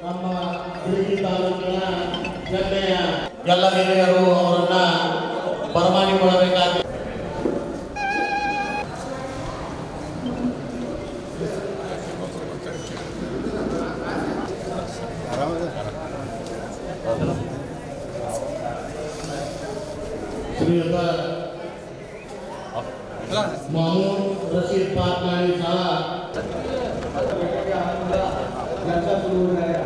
ನಮ್ಮ ಹುಡುಗಿ ತಾಲೂಕಿನ ಹೆಮ್ಮೆಯ ಎಲ್ಲ ಹಿರಿಯರು ಅವರನ್ನ ಬರಮಾಡಿಕೊಳ್ಳಬೇಕಾಗಿದೆ. ಶ್ರೀಯುತ महमूद रशीद पाटलानी साहब जलसा शुरू हो गया।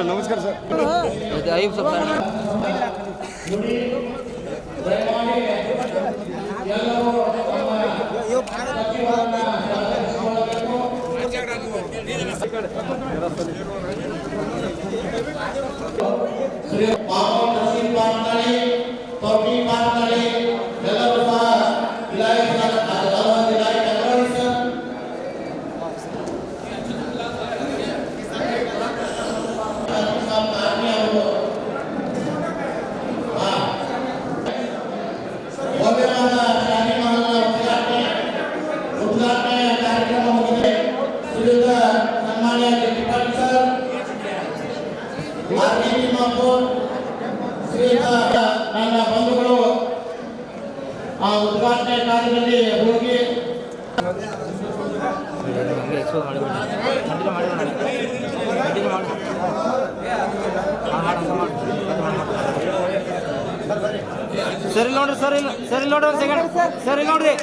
नमस्कार सर आयुब सब ಶ್ರೀ ಮೊಹಮ್ಮದ್ ರಶೀದ್ ಪಾಟ್ನಾಳಿ, ತೌಫೀಕ್ ಪಾಟ್ನಾಳಿ ಎಲ್ಲರೂ ಸಹ ಇಲಾಖೆ ಅದಾಲತ್ ಇಲಾಖೆ ಅಗ್ರವಾಣಿ ಸರ್. ಭವ್ಯವಾದ ಶಾಹಿ ಮಹಲ್ನ ಉದ್ಘಾಟನೆ ಕಾರ್ಯಕ್ರಮ ಮುಗಿದಿದೆ. ಶ್ರೀಯುತ ಸನ್ಮಾನ್ಯ ತ್ರಿಪಾಠಿ ಸರ್, ಆರ್‌ಕೆ ತಿಮ್ಮಾಪುರ್, ಶ್ರೀಯುತ ನನ್ನ ಬಂಧುಗಳು ಆ ಉದ್ಘಾಟನೆ ಕಾರ್ಯದಲ್ಲಿ ಹೋಗಿ ಸರಿ ನೋಡ್ರಿ ಸರ್ ಇಲ್ಲ ಸರಿ ನೋಡ್ರಿ ಒಂದು ಸೆಕೆಂಡ್ ಸರಿ ನೋಡ್ರಿ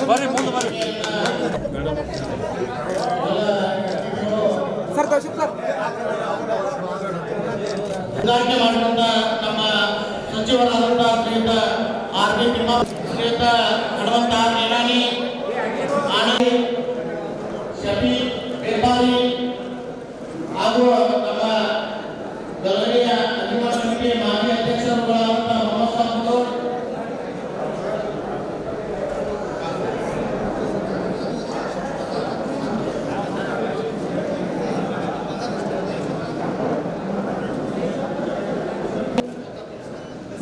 ಬರ್ರಿ ಮುಂದೆ ಬರ್ರಿ ಸರ್ ಕೌಶಿಕ್ ಸರ್ ಉದ್ಘಾಟನೆ ಮಾಡಿದಂತ ನಮ್ಮ ಸಚಿವರಾದಂತಹ ಶ್ರೀಯುತ ಆರ್‌ಕೆ ತಿಮ್ಮಾಪುರ್, ಶ್ರೀಯುತ ಹನುಮಂತ ನೇಲಾನಿ, ಆನಂದ್ ಶಫಿ ಬೇಪಾರಿ ಹಾಗೂ ನಮ್ಮ ಗಲಭೆಯ ಅಂತಿಮ ಸಮಿತಿ ಮಾಜಿ ಅಧ್ಯಕ್ಷರುಗಳಾದಂತಹ ಮೊಹಮ್ಮದ್ ಸಾಬ್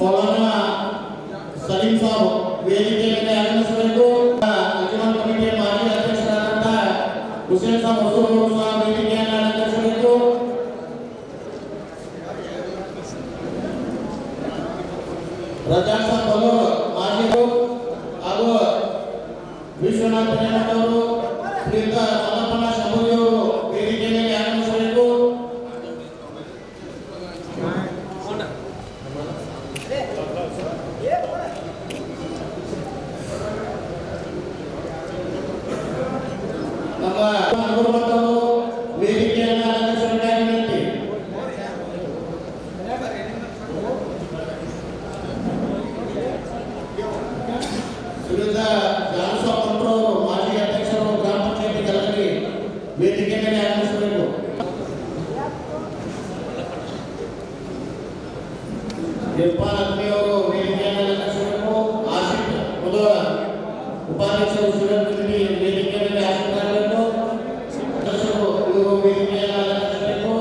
ಮೌಲಾನಾ ಸಲೀಂ ಸಾಬ್ ವೇದಿಕೆ ಮೇಲೆ ಆಗಮಿಸಬೇಕು. ಅಂಜುಮನ್ ಕಮಿಟಿಯ ಮಾಜಿ ಅಧ್ಯಕ್ಷರಾದಂತಹ ಹುಸೇನ್ ಸಾಬ್ ಹೊಸೂರು ಸಹ ವೇದಿಕೆಯನ್ನು ಅಲಂಕರಿಸಬೇಕು. ರಜಾಕ್ ಸಾಬ್ ಬಲ್ಲೂರ್ ಮಾಜಿ ಹಾಗೂ ವಿಶ್ವನಾಥ್ ನೇಮತ್ ಅವರು, ಶ್ರೀಯುತ ಮಲ್ಲಪ್ಪನ ಶಂಭೂರಿ ಅವರು ವೇದಿಕೆ ಮೇಲೆ ಆಗಮಿಸಬೇಕು. ನಮ್ಮ ಗುರುಮತ್ತವರು ವೇದಿಕೆಯನ್ನು ಅಲಂಕರಿಸಬೇಕಾಗಿ ವಿನಂತಿ. ಶ್ರೀಯುತ ಜಾನ್ಸಾಬ್ ಅವರು ಮಾಜಿ ಅಧ್ಯಕ್ಷರು ಗ್ರಾಮ ಪಂಚಾಯತಿ ಗಲಭೆ ವೇದಿಕೆ ಮೇಲೆ ಆಗಮಿಸಬೇಕು. ಇರ್ಫಾನ್ ಅಜ್ಮಿ ಅವರು ವೇದಿಕೆಯನ್ನು ಅಲಂಕರಿಸಬೇಕು. ಆಸಿಫ್ ಮುದೋಳ ಉಪಾಧ್ಯಕ್ಷರು ಸ್ಟೂಡೆಂಟ್ ಕಮಿಟಿ ವೇದಿಕೆ ಮೇಲೆ ಆಗಮಿಸಬೇಕು. ಸದಸ್ಯರು ಇವರು ವೇದಿಕೆಯನ್ನು ಅಲಂಕರಿಸಬೇಕು.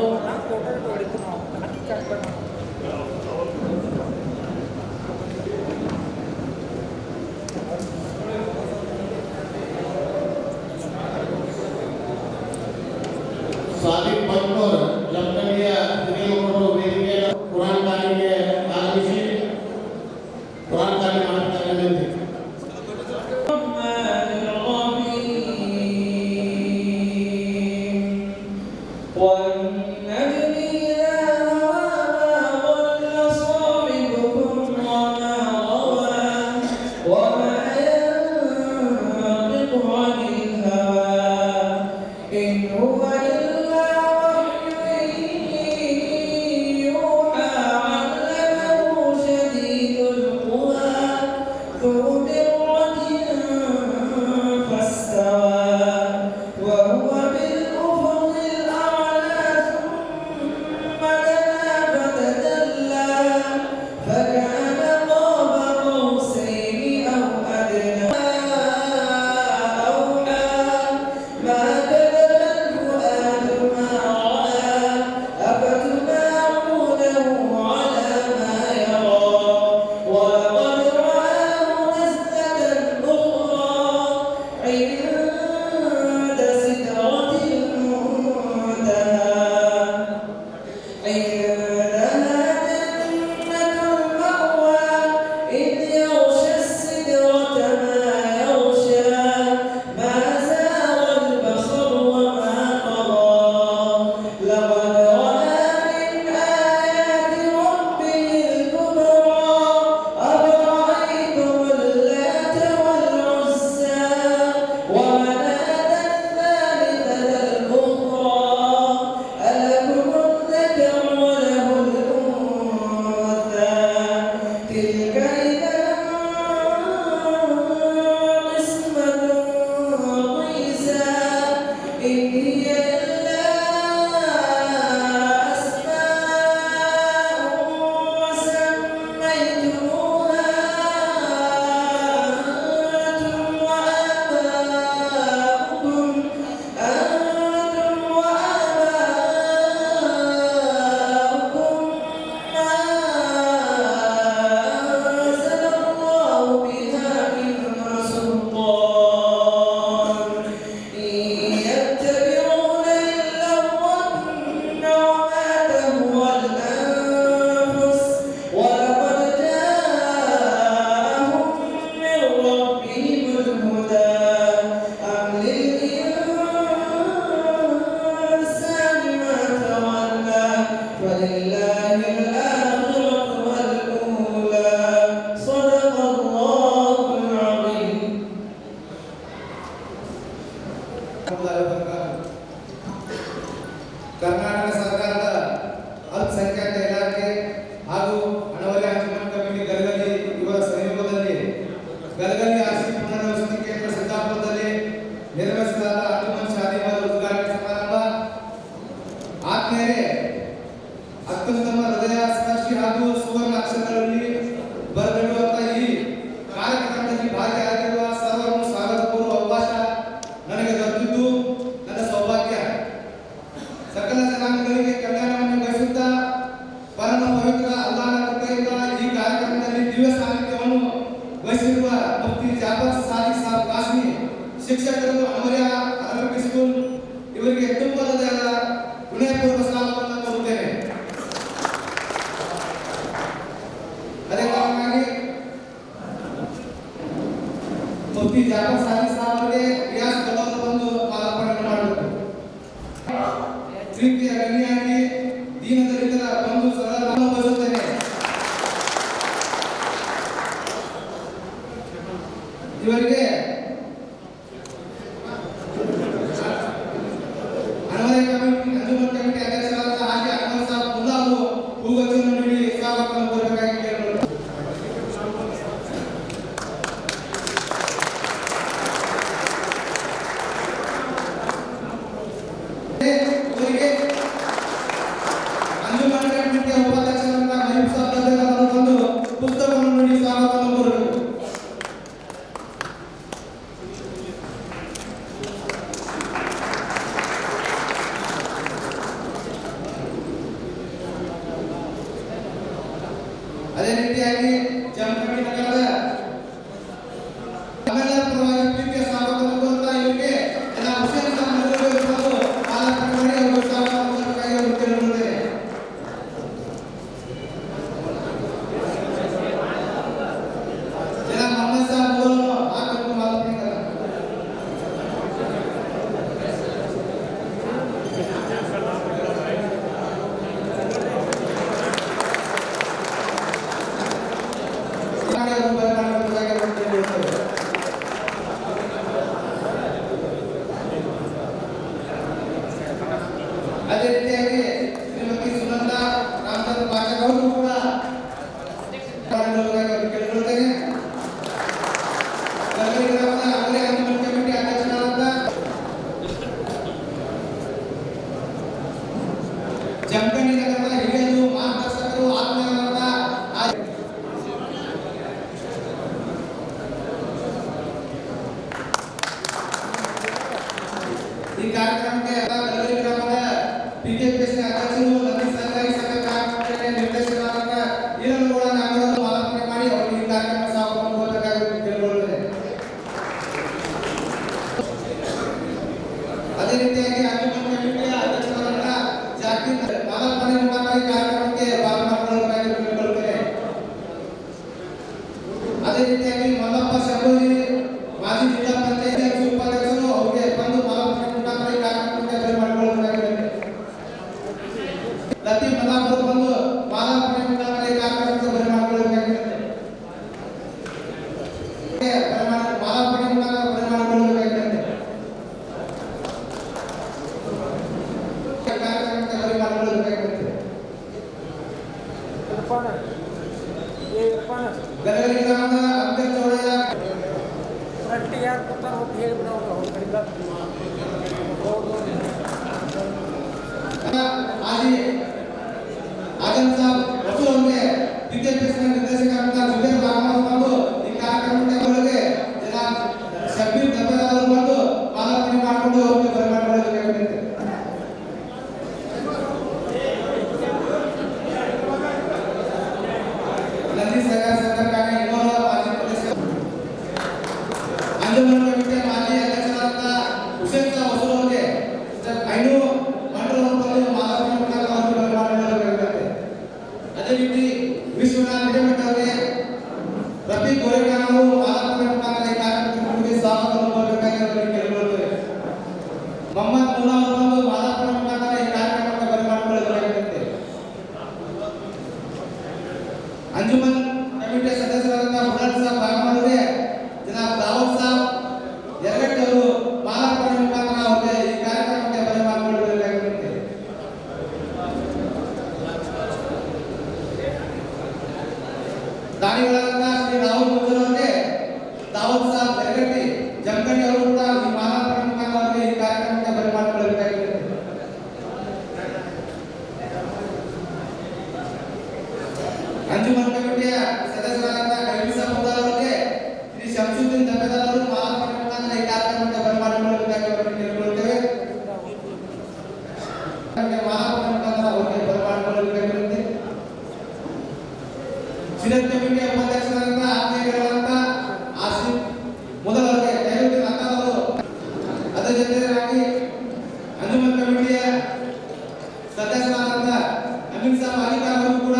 ಸಾದಿಕ್ ಮನ್ಕೂರ್ ಜಮಖಂಡಿಯ ಹಿರಿಯರು ವೇದಿಕೆಯ ಕುರಾನ್ ಖಾನಿಗೆ ಆಗಮಿಸಿ ಕುರಾನ್ ಖಾನಿ ಮಾಡುತ್ತಾರೆ ವಿನಂತಿ. ದಿವ್ಯ ಸಾನ್ನಿಧ್ಯವನ್ನು ವಹಿಸಿರುವ ಮುಫ್ತಿ ಜಾಫರ್ ಸಾದಿಕ್ ಸಾಬ್ ಕಾಶ್ಮಿ ಶಿಕ್ಷಕರು ಅಮರ್ಯ ಅರಬಿಕ್ ಸ್ಕೂಲ್ ಇವರಿಗೆ ತುಂಬದ ವಿನಯಪೂರ್ವಕ ಸ್ವಾಗತವನ್ನು ಕೋರುತ್ತೇನೆ. ಅದೇ ಕಾರಣಕ್ಕಾಗಿ ಮುಫ್ತಿ ಜಾಫರ್ ಸಾದಿಕ್ ಸಾಬ್ ಅವರಿಗೆ ರಿಯಾಜ್ ಕಲೋರ್ ಬಂದು ಮಾಲಾರ್ಪಣೆ ಮಾಡಬೇಕು. ಪ್ರೀತಿಯ ಗಣ್ಯಾಗಿ ದೀನದಲಿತರ ಬಂಧು ಸರಳರನ್ನು ಬಯಸುತ್ತೇನೆ. ಇವರಿಗೆ ಅನ್ವಯ ಕಮಿಟಿ ಅಂಜುಮನ್ ಕಮಿಟಿ ಅಧ್ಯಕ್ಷರಾದ ಹಾಜಿ ಅಹಮದ್ ಸಾಬ್ ಮುಲ್ಲಾ ಅವರು ಹೂಗುಚ್ಛವನ್ನು ನೀಡಿ ಸ್ವಾಗತವನ್ನು ಕೋರಬೇಕಾಗಿ ಕೇಳಿಕೊಳ್ಳುತ್ತೇನೆ. ಇವರಿಗೆ ಅಂಜುಮನ್ ಕಮಿಟಿಯ ಉಪಾಧ್ಯಕ್ಷರಾದ ಮಹಬೂಬ್ ಸಾಬ್ ಗದ್ದರ್ ಅವರು ಬಂದು ಪುಸ್ತಕವನ್ನು ನೀಡಿ ಸ್ವಾಗತವನ್ನು ಕೋರಬೇಕು. ಅದೇ ರೀತಿಯಾಗಿ ಜಮಖಂಡಿ ನಗರದ ತಮ್ಮೆಲ್ಲರ ಪರವಾಗಿ ಪ್ರೀತಿಯ ಸ್ವಾಗತವನ್ನು ಕೋರುತ್ತಾ ಇವರಿಗೆ ಜನ ಹುಸೇನ್ ಸಾಬ್ ಮಧುರವರು ಬಂದು ಮಾಲಾರ್ಪಣೆ ಮಾಡಿ ಅವರಿಗೆ ಸ್ವಾಗತವನ್ನು ಕೋರಬೇಕಾಗಿ ಅವರು ಕೇಳಿಕೊಳ್ಳುತ್ತೇನೆ. ಜನ ಮೊಹಮ್ಮದ್ ಸಾಬ್ ಅವರನ್ನು ಹಾಕಬೇಕು ಮಾಲಾರ್ಪಣೆ ಅದೇ ರೀತಿಯಾಗಿ ಶ್ರೀಮತಿ ಸುನಂದಾ ರಾಮಚಂದ್ರ ಪಾಠಕ್ ಅವರು ಕೂಡ ಕೇಳಿಕೊಳ್ಳುತ್ತೇನೆ. ಗದಗ ಗ್ರಾಮದ ಅಮರ್ಯ ಅಂಜುಮನ್ ಕಮಿಟಿ ಅಧ್ಯಕ್ಷರಾದ ಜಮಖಂಡಿ ನಗರದ ಹಿರಿಯರು ಮಾರ್ಗದರ್ಶಕರು ಆತ್ಮೀಯರಾದ ಈ ಕಾರ್ಯಕ್ರಮಕ್ಕೆ ಗದಗ ಗ್ರಾಮದ ಬಿಜೆಪಿಯ ಅಧ್ಯಕ್ಷರು ನದಿ ಸರ್ಕಾರಿ ಸಂಘ ಕಾರ್ಯಕ್ರಮಕ್ಕೆ ನಿರ್ದೇಶಕರಾದ ಈರನಗೌಡ ನಾಗರನ್ನು ಮಾಲಾರ್ಪಣೆ ಮಾಡಿ ಅವರಿಗೆ ಈ ಕಾರ್ಯಕ್ರಮ ಸ್ವಾಗತವನ್ನು ಕೋರಬೇಕಾಗಿ ಕೇಳಿಕೊಳ್ಳುತ್ತೇನೆ. ಅದೇ ರೀತಿಯಾಗಿ ಅಂಜುಮನ್ ಕಮಿಟಿಯ ಅಧ್ಯಕ್ಷರಾದ ಜಾಕೀರ್ ಮಾಲಾರ್ಪಣೆ ಮುಖಾಂತರ ಈ ಕಾರ್ಯಕ್ರಮಕ್ಕೆ ಭಾಗವಹಿಸಿಕೊಳ್ಳಬೇಕಾಗಿ ಕೇಳಿಕೊಳ್ಳುತ್ತೇನೆ. ಅದೇ ರೀತಿಯಾಗಿ ಮಲ್ಲಪ್ಪ ಶಂಭೂರಿ ಮಾಜಿ ಜಿಲ್ಲಾ ಪಂಚಾಯತ್ ಉಪಾಧ್ಯಕ್ಷರು ಅವರಿಗೆ ಬಂದು ಮಾಲಾರ್ಪಣೆ ಮುಖಾಂತರ ಈ ಕಾರ್ಯಕ್ರಮಕ್ಕೆ ಮಾಡಿಕೊಳ್ಳಬೇಕಾಗಿದೆ. ಲತೀಫ್ ಮದಾಪುರ್ ಬಂದು ಮಾಲಾರ್ಪಣೆ ಮುಖಾಂತರ ಈ ಕಾರ್ಯಕ್ರಮಕ್ಕೆ ಮಾಡಿಕೊಳ್ಳಬೇಕಾಗಿದೆ. ಮಾಲಾರ್ಪಣೆ ಮುಖಾಂತರ ಮಾಡಿಕೊಳ್ಳಬೇಕಾಗಿದೆ. ಕಾರ್ಯಕ್ರಮಕ್ಕೆ ಮಾಡಿಕೊಳ್ಳಬೇಕಾಗಿದೆ. ಗದಗ ಗ್ರಾಮದ ಅಭ್ಯರ್ಥಿ ಚೌಡಯ್ಯ ಹಾಜಿ ಆಜಮ್ ಸಾಬ್ ರಸೂಲ್ ಅವರಿಗೆ ಬಿಜೆಪಿ ನಿರ್ದೇಶಕರಾದ ಜುಬೇರ್ ಬಾಗಮಾರ್ ಬಂದು ಈ ಕಾರ್ಯಕ್ರಮಕ್ಕೆ ಒಳಗೆ ಜನ ಶಬೀರ್ ದಬ್ಬೆದಾರ್ ಅವರು ಬಂದು ಮಾಲಾರ್ಪಣೆ ಮಾಡಿಕೊಂಡು ಅವರಿಗೆ ಬರಮಾಡಿಕೊಳ್ಳಬೇಕಾಗಿದೆ. ನಂದಿ ಸಹಕಾರ ಸಂಘಟನೆ ಇನ್ನೋರ ಮಾಜಿ ಪ್ರದೇಶ ಅಂಜುಮನ್ ಕಮಿಟಿಯ ಮಾಜಿ ಅಧ್ಯಕ್ಷರಾದ ಹುಸೇನ್ ಸಾಬ್ ವಸೂಲ್ ಅವರಿಗೆ ಐನೂರು ಮಂಡಲವನ್ನು ಬಂದು ಮಾಲಾರ್ಪಣೆ ಮುಖಾಂತರ ಅವರಿಗೆ ಬರಮಾಡಿಕೊಳ್ಳಬೇಕಾಗಿದೆ. ಅದೇ ರೀತಿ ವಿಶ್ವನಾಥ್ ಹಿರೇಮಠ ಅವರಿಗೆ ರಫೀಕ್ ಗೋರೆಖಾನ್ ಅವರು ಮಾಲಾರ್ಪಣೆ ಮುಖಾಂತರ ಈ ಕಾರ್ಯಕ್ರಮಕ್ಕೆ ಸ್ವಾಗತವನ್ನು ಕೋರಬೇಕಾಗಿ ಅವರಿಗೆ ಕೇಳಿಕೊಳ್ಳುತ್ತೇವೆ. ಮೊಹಮ್ಮದ್ ಮುಲ್ಲಾ ಅವರು ಬಂದು ಮಾಲಾರ್ಪಣೆ ಮುಖಾಂತರ ಈ ಕಾರ್ಯಕ್ರಮಕ್ಕೆ ಬರಮಾಡಿಕೊಳ್ಳಬೇಕಾಗಿದೆ. ಅಂಜುಮನ್ ಕಮಿಟಿಯ ಸದಸ್ಯರಾದ ಬುಲಂದ್ ಸಾಬ್ ಬಾಗಮಾರ್ ಅವರಿಗೆ ಜನಾಬ್ ದಾವೂದ್ ಸಾಬ್ ಯರಗಟ್ಟಿ ಅವರು ಮಾಲಾರ್ಪಣೆ ಮುಖಾಂತರ ಅವರಿಗೆ ಈ ಕಾರ್ಯಕ್ರಮಕ್ಕೆ ಬರಮಾಡಿಕೊಳ್ಳಬೇಕಾಗಿದೆ. ದಾನಿಗಳಾದ ಶ್ರೀ ರಾಹುಲ್ ಗುಜ್ಜರ್ ಅವರಿಗೆ ದಾವೂದ್ ಸಾಬ್ ಯರಗಟ್ಟಿ ಜಮಖಂಡಿ ಅವರು ಕೂಡ ಈ ಮಾಲಾರ್ಪಣೆ ಮುಖಾಂತರ ಅವರಿಗೆ ಈ ಕಾರ್ಯಕ್ರಮಕ್ಕೆ ಬರಮಾಡಿಕೊಳ್ಳಬೇಕಾಗಿದೆ. ಅಂಜುಮನ್ ಕಮಿಟಿಯ ಸದಸ್ಯರಾದ ಕೈಬೀಸ ಮುದ್ದಾರ್ ಅವರಿಗೆ ಶ್ರೀ ಶಂಸುದ್ದೀನ್ ದಬ್ಬೆದಾರ್ ಅವರು ಮಾಲಾರ್ಪಣೆ ಮುಖಾಂತರ ಈ ಕಾರ್ಯಕ್ರಮಕ್ಕೆ ಬರಮಾಡಿಕೊಳ್ಳಬೇಕಾಗಿ ಅವರಿಗೆ ಕೇಳಿಕೊಳ್ಳುತ್ತೇವೆ. ಮಾಲಾರ್ಪಣೆ ಮುಖಾಂತರ ಅವರಿಗೆ ಬರಮಾಡಿಕೊಳ್ಳಬೇಕಾಗಿರುತ್ತೆ. ಸಿರತ್ ಕಮಿಟಿ ಕಮಿಟಿಯ ಉಪಾಧ್ಯಕ್ಷರಾದಂಥ ಆತ್ಮೀಯರಾದಂಥ ಆಸಿಫ್ ಮೊದಲವರಿಗೆ ದಯವಿಟ್ಟು ರತ್ನವರು ಅದರ ಜೊತೆಯಾಗಿ ಅಂಜುಮನ್ ಕಮಿಟಿಯ ಸದಸ್ಯರಾದಂಥ ಅಮೀನ್ ಸಾಬ್ ಅಲಿಖಾನ್ ಅವರು ಕೂಡ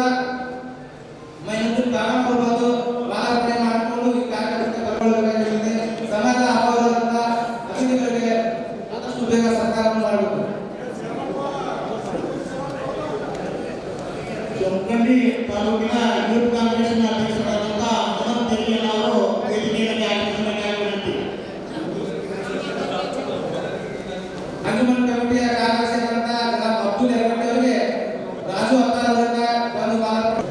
ಮೈನೂರು ಕಾರಣ ಕೊಡಬಹುದು ಮಾಲಾರ್ಪಣೆ ಮಾಡಿಕೊಂಡು ಈ ಕಾರ್ಯಕ್ರಮಕ್ಕೆ ಪಾಲ್ಗೊಳ್ಳಬೇಕಾಗಿದೆ. ಸಮಾಜ ಅಭಾವದಂತ ಅತಿಥಿಗಳಿಗೆ ಆದಷ್ಟು ಬೇಗ ಸತ್ಕಾರವನ್ನು ಮಾಡಬೇಕು. ಜಮಖಂಡಿ ತಾಲೂಕಿನ ಯೂತ್ ಕಾಂಗ್ರೆಸ್ನ ಅಧ್ಯಕ್ಷರಾದಂಥ ಅನಂತ್ ತೆರಿಯನ್ ಅವರು ವೇದಿಕೆಯಲ್ಲಿ ಆಗಮಿಸಬೇಕಾಗಿ ವಿನಂತಿ. ಅಂಜುಮನ್ ಕಮಿಟಿಯ ಕಾರ್ಯದರ್ಶಿಯಾದಂಥ ಜನಾಬ್ ಅಬ್ದುಲ್ ಯರಗಟ್ಟಿ ಅವರಿಗೆ ರಾಜು ಅತ್ತಾರ್ ಅವರಿಂದ ಒಂದು ಮಾಲಾರ್ಪಣೆ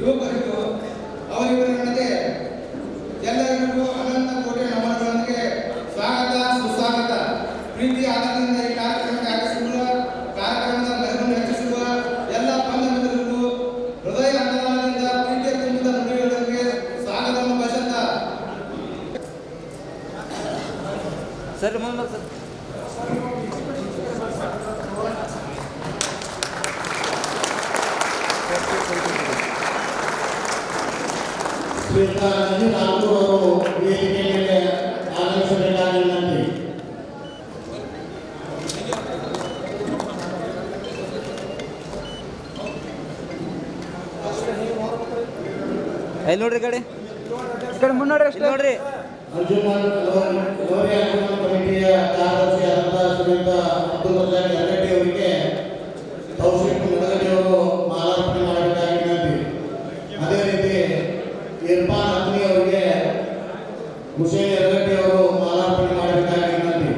ಯುವಕರಿಗೂ ಅವರಿವರಿಗೆ ಎಲ್ಲರಿಗೂ ಅನಂತ ಕೋಟಿ ನಮನಗಳೊಂದಿಗೆ ಸ್ವಾಗತ ಸುಸ್ವಾಗತ. ಪ್ರೀತಿ ಆನಂದದಿಂದ ಈ ಕಾರ್ಯಕ್ರಮಕ್ಕೆ ಆಗಮಿಸಿರುವ ಕಾರ್ಯಕ್ರಮದ ಮೆರುಗನ್ನು ಹೆಚ್ಚಿಸಿರುವ ಎಲ್ಲ ಬಂಧು ಮಿತ್ರರಿಗೂ ಹೃದಯ ಅಂತರಾಳದಿಂದ ಪ್ರೀತಿಯ ತುಂಬಿದ ನುಡಿಗಳೊಂದಿಗೆ ಸ್ವಾಗತವನ್ನು ಬಯಸುತ್ತಾ ಸರ್ ಮುಂದೆ ಸರ್ ಶ್ರೀಯುತ ನಂಜುಂಡ ನಾಲ್ಕೂರು ಅವರು ವೇದಿಕೆ ಮೇಲೆ ಆಗಮಿಸಬೇಕಾಗಿ ವಿನಂತಿ. ಎಲ್ಲಿ ನೋಡ್ರಿ ಕಡೆ ಮುನ್ನೋಡ್ರಿ ಅಷ್ಟು ನೋಡ್ರಿ. ಅಂಜುಮನ್ ಲೋರಿ ಅಂಜುಮನ್ ಕಮಿಟಿಯ ಕಾರ್ಯದರ್ಶಿಯಾದಂಥ ಶ್ರೀಯುತ ಅಬ್ದುಲ್ ರಜಾಕ್ ಯರಗಟ್ಟಿ ಅವರಿಗೆ ತೌಫೀಕ್ ನಡಗಡಿ ಅವರು ಮಾಲಾರ್ಪಣೆ ಮಾಡಬೇಕಾಗಿ ವಿನಂತಿ. ಅದೇ ರೀತಿ ಇರ್ಫಾನ್ ಅತ್ನಿ ಅವರಿಗೆ ಹುಸೇನ್ ಯರಗಟ್ಟಿ ಅವರು ಮಾಲಾರ್ಪಣೆ ಮಾಡಬೇಕಾಗಿ ವಿನಂತಿ.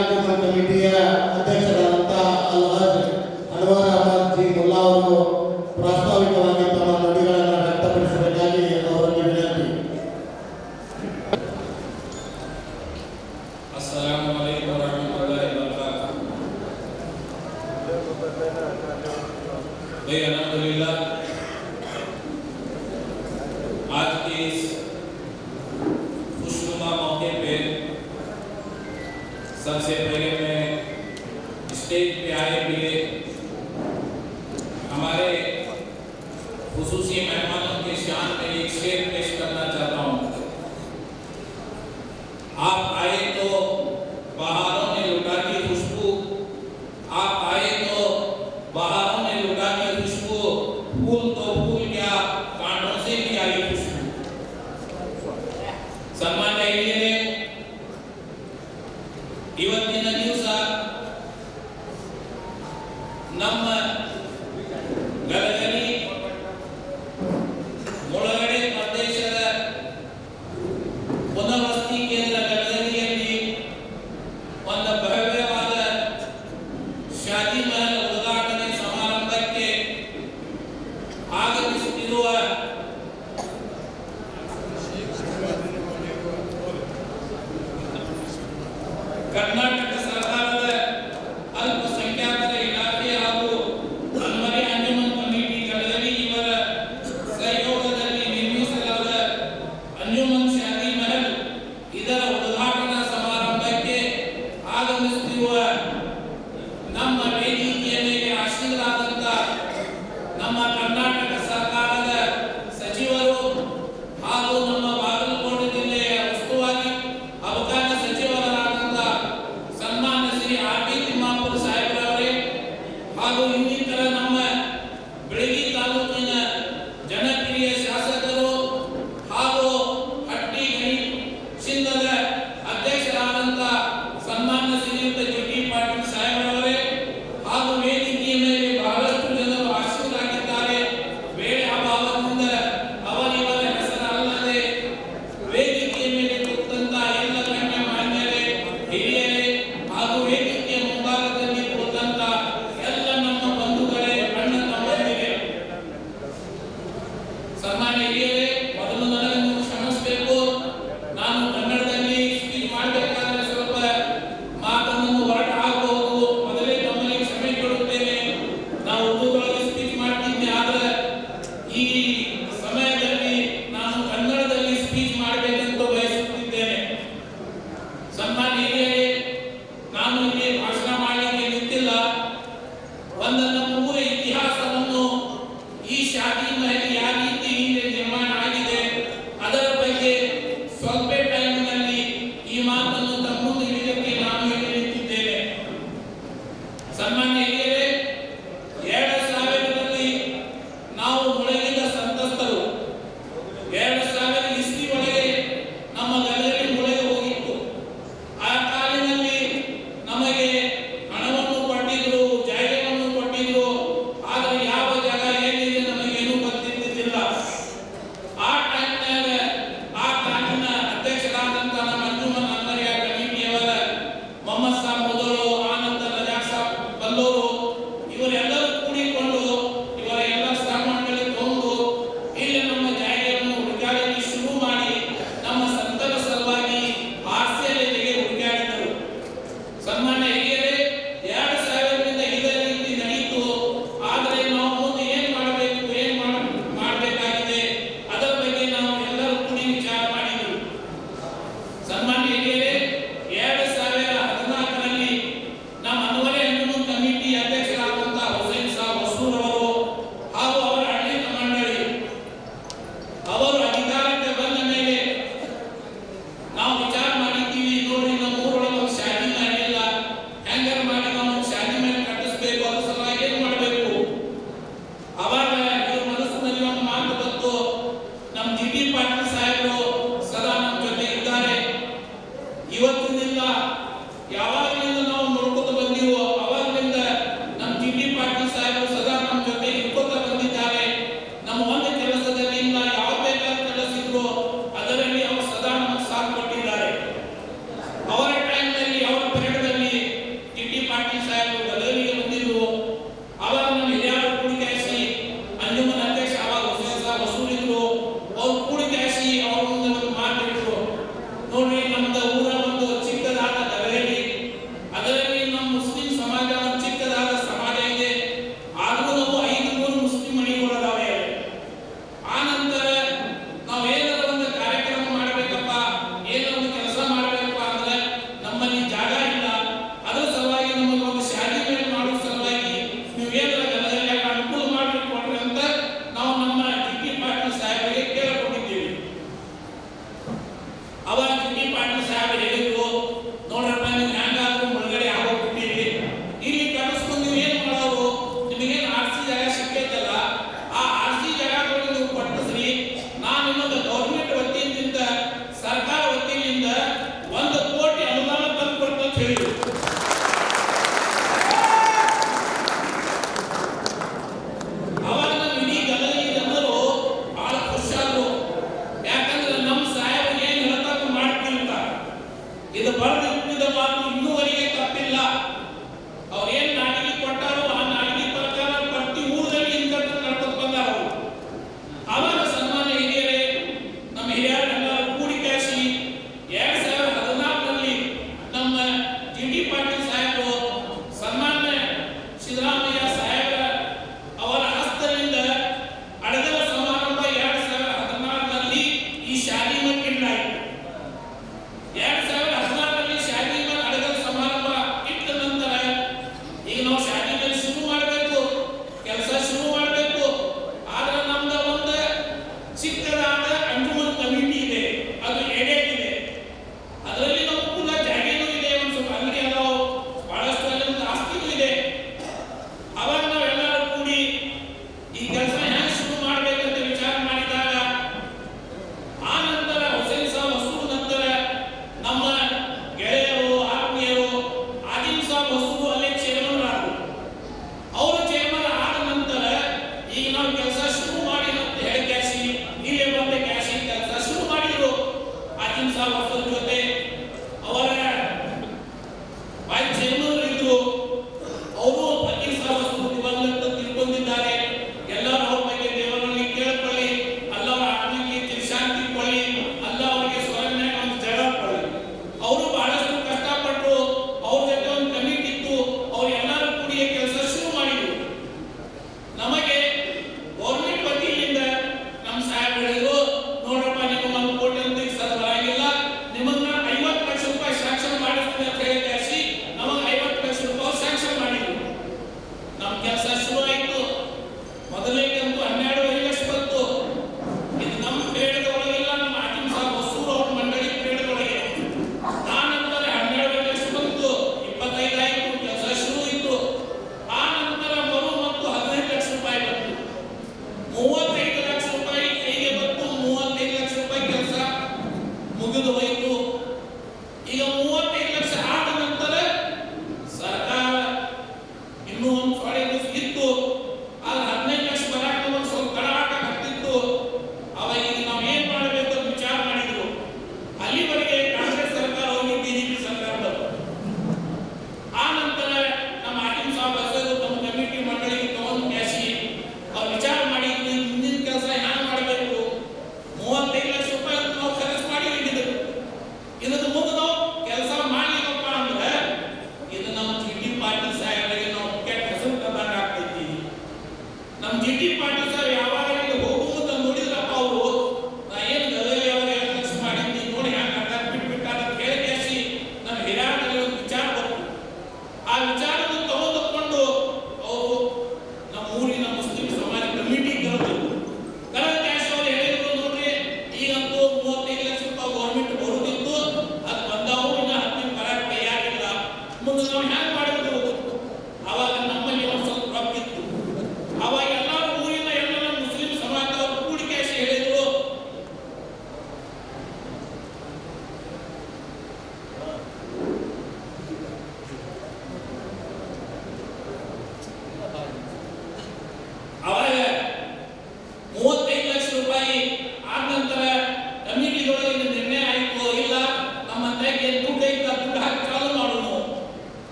ಅಂಜುಮನ್ ಕಮಿಟಿಯ ಅಧ್ಯಕ್ಷರಾದಂಥ ಅಲ್ಹಾಜ್ ಅನ್ವರ್ ಅಹಮದ್ ಜಿ ಮುಲ್ಲಾ ಅವರು ಪ್ರಾಸ್ತಾವಿಕವಾಗಿ ತಮ್ಮ ನುಡಿಗಳನ್ನು ವ್ಯಕ್ತಪಡಿಸಬೇಕಾಗಿ ಅವರಲ್ಲಿ ವಿನಂತಿ. अस्सलामु अलैकुम वरहमतुल्लाहि वबरकातुहू। भाई अल्हम्दुलिल्लाह आज के इस खुशनुमा मौके पे सबसे पहले मैं स्टेज पे आए हुए हमारे खुसूसी मेहमानों के शान में एक शेर पेश करना चाहता हूँ। आप आए तो बहारों ने लुटा की खुशबू, आप आए तो बहारों ने लुटा की खुशबू, फूल तो फूल क्या कांटों से भी आई खुशबू। सन्मान्य ಹಿರಿಯರೇ, ಇವತ್ತಿನ ದಿವಸ ನಮ್ಮ ಗದಗಲಿ ಮುಳಗಡೆ ಪ್ರದೇಶದ ಪುನರ್ವಸತಿ ಕೇಂದ್ರ ಗದಗಲಿಯಲ್ಲಿ ಒಂದು ಭವ್ಯವಾದ ಶಾದಿ ಮಹಲ್ ಉದ್ಘಾಟನೆ ಸಮಾರಂಭಕ್ಕೆ ಆಗಮಿಸುತ್ತಿರುವ ಕರ್ನಾಟಕ ಸರ್ಕಾರದ ಅಲ್ಪಸಂಖ್ಯಾತರ ಇಲಾಖೆ ಹಾಗೂ ಅನ್ವರಿ ಅಂಜುಮನ್ ಕಮಿಟಿ ಗದಗಲಿ ಇವರ ಸಹಯೋಗದಲ್ಲಿ ನಿರ್ಮಿಸಲಾದ ಅಂಜುಮನ್ ಶಾದಿ ಮಹಲ್ ಇದರ ಉದ್ಘಾಟನಾ ಸಮಾರಂಭಕ್ಕೆ ಆಗಮಿಸುತ್ತಿರುವ ನಮ್ಮ ವೇದಿಕೆ ಸನ್ಮಾನ್ಯ ಹಿರಿಯರೇ, 2000ರಲ್ಲಿ ನಾವು ಮುಳುಗಿದ ಸಂತ್ರಸ್ತರು 2000 ಇಸ್ವಿ ಒಳಗೆ ನಮ್ಮ ಗಲೆಯಲ್ಲಿ ಮುಳುಗಿ ಹೋಗಿತ್ತು. ಆ ಕಾಲಿನಲ್ಲಿ ನಮಗೆ ಹಣವನ್ನು ಕೊಟ್ಟಿದ್ರು, ಜಾಗವನ್ನು ಕೊಟ್ಟಿದ್ರು, ಆದರೆ ಯಾವ ಜಾಗ ಏನಿದೆ ನಮಗೇನು ಗೊತ್ತಿದ್ದಿಲ್ಲ. ಆ ಟೈಮ್ನಾಗ ಆ ಕಾಲಿನ ಅಧ್ಯಕ್ಷರಾದಂಥ ನಮ್ಮ ಅಂಜುಮನ್ ಅಂಗರಿಯ ಕಮಿಟಿಯವರ ಮೊಹಮ್ಮದ್ ಸಾಬ್ ಮೊದಲು, ಆನಂತರ ರಜಾಕ್ ಸಾಬ್ ಬಲ್ಲೂರು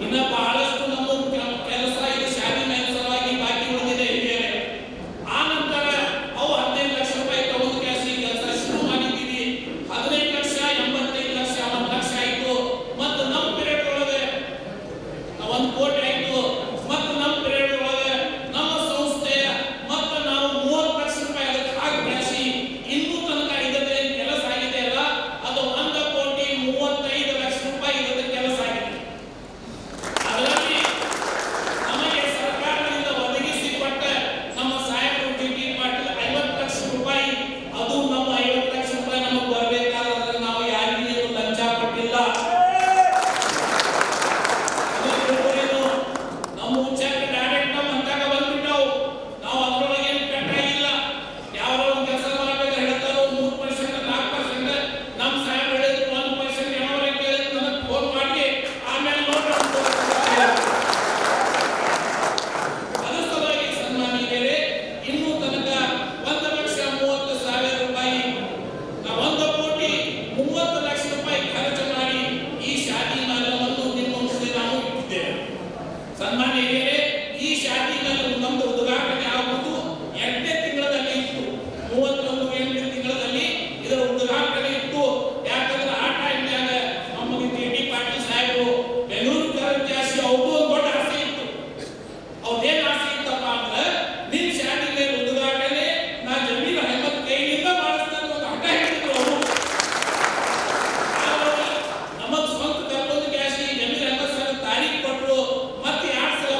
ಇನ್ನ ಬಹಳಷ್ಟು ನಮ್ಮ ಕೆಲಸ ಇದು ಶಾದಿ ಮೇಲೆ ಸಲುವಾಗಿ ಬಾಕಿ ಉಳಿದಿದೆ ಹಿರಿಯರೇ. ಆ ನಂತರ ಅವು 15 ಲಕ್ಷ ರೂಪಾಯಿ ತಗೊಂಡು ಕ್ಯಾಸಿ ಕೆಲಸ ಶುರು ಮಾಡಿದ್ದೀವಿ. 15 ಲಕ್ಷ 85 ಲಕ್ಷ 1 ಲಕ್ಷ ಆಯ್ತು. ಮತ್ತು ನಮ್ಮ ಪಿರಿಯಡ್ ಒಳಗೆ 1 ಕೋಟಿ ಆಯ್ತು. ಮತ್ತು ನಮ್ಮ ಪಿರಿಯಡ್ ಒಳಗೆ ನಮ್ಮ ಸಂಸ್ಥೆ ಮತ್ತು ನಾವು 30 ಲಕ್ಷ ರೂಪಾಯಿ ಅದಕ್ಕೆ ಹಾಕಿ ಬೆಳೆಸಿ ಇನ್ನೂ ತನಕ ಇದಕ್ಕೆ ಕೆಲಸ ಆಗಿದೆ ಅಲ್ಲ, ಅದು 1,35,00,000 ರೂಪಾಯಿ ಇದಕ್ಕೆ ಕೆಲಸ ಆಗಿದೆ. ಅದರಲ್ಲಿ ನಮಗೆ ಸರ್ಕಾರದಿಂದ ಒದಗಿಸಿಕೊಟ್ಟ ನಮ್ಮ ಸಾಹೇಬರು ಟಿ ಪಾಟೀಲ್ 50 ಲಕ್ಷ ರೂಪಾಯಿ, ಅದು ನಮ್ಮ 50 ಲಕ್ಷ ರೂಪಾಯಿ ನಮಗೆ ಬರಬೇಕಾದ್ರೆ ನಾವು ಯಾರಿಗೂ ಏನು ಲಂಚ ಕೊಟ್ಟಿಲ್ಲ. ನಮ್ಮ ಚೆಕ್ ಡೈರೆಕ್ಟ್ ನಮ್ಮ ಅಂತಾಗ ಬಂದ್ಬಿಟ್ಟವು. ನಾವು ಅದ್ರೊಳಗೆ ಏನು ಕಟ್ಟಾಗಿಲ್ಲ. ಯಾರೋ ಒಂದು ಕೆಲಸ ಮಾಡಬೇಕು ಹೇಳ್ತಾರೋ 3% 4% ನಮ್ಮ ಸಾಹೇಬ್ ಹೇಳಿದ್ರು 1% ಏನೋ ಕೇಳಿದ್ರು ನನಗೆ ಫೋನ್ ಮಾಡಿ ಆಮೇಲೆ ನೋಡ್ರಿ ಅದ್ರ ಸಲುವಾಗಿ ಸನ್ಮಾನಿಕರೇ ಇನ್ನೂ ತನಕ 1,30,30,000 ರೂಪಾಯಿ 1,30,30,00,000 ರೂಪಾಯಿ ಖರ್ಚು ಮಾಡಿ ಈ ಶಾದಿ ಮಹಲವನ್ನು ನಿಮ್ಮ ಮುಂದೆ ನಾವು ಇಟ್ಟಿದ್ದೇವೆ. ಸನ್ಮಾನಿಕರೇ, ಈ ಶಾದಿ ಮಹಲ್ ನಮ್ದು ಉದ್ಘಾಟನೆ ಆಗುವುದು 8ನೇ ತಿಂಗಳಲ್ಲಿ ಇತ್ತು. 31 ತಿಂಗಳಲ್ಲಿ ಇದರ ಉದ್ಘಾಟನೆ ಇತ್ತು. ಯಾಕಂದ್ರೆ ಆ ಟೈಮ್ನಾಗ ನಮಗೆ ಟಿ ಪಾಟೀಲ್ ಸಾಹೇಬರು ಬೆಂಗಳೂರು ಜಾಸ್ತಿ ಅವ್ರದ್ದು ಒಂದು ದೊಡ್ಡ ಆಸೆ ಇತ್ತು. ಅವ್ರದ್ದೇನು ಆಸೆ ಇತ್ತಪ್ಪ ಅಂದ್ರೆ ನಿನ್ ಶಾದಿ ಮೇಲೆ ಉದ್ಘಾಟನೆ ನಾ ಜಮೀರ್ ಅಹಮದ್ ಕೈಯಿಂದ ಮಾಡಿಸ್ತಾನೆ ಒಂದು ಹಠ ಹಿಡಿದ್ರು ಅವರು. ನಮಗ್ ಸ್ವಂತ ಕರ್ಕೊಂಡು ಕ್ಯಾಶಿ ಜಮೀರ್ ಅಹಮದ್ ಸರ್ ತಾರೀಖ್ ಕೊಟ್ಟರು. ಮತ್ತೆ 2 ಸಲ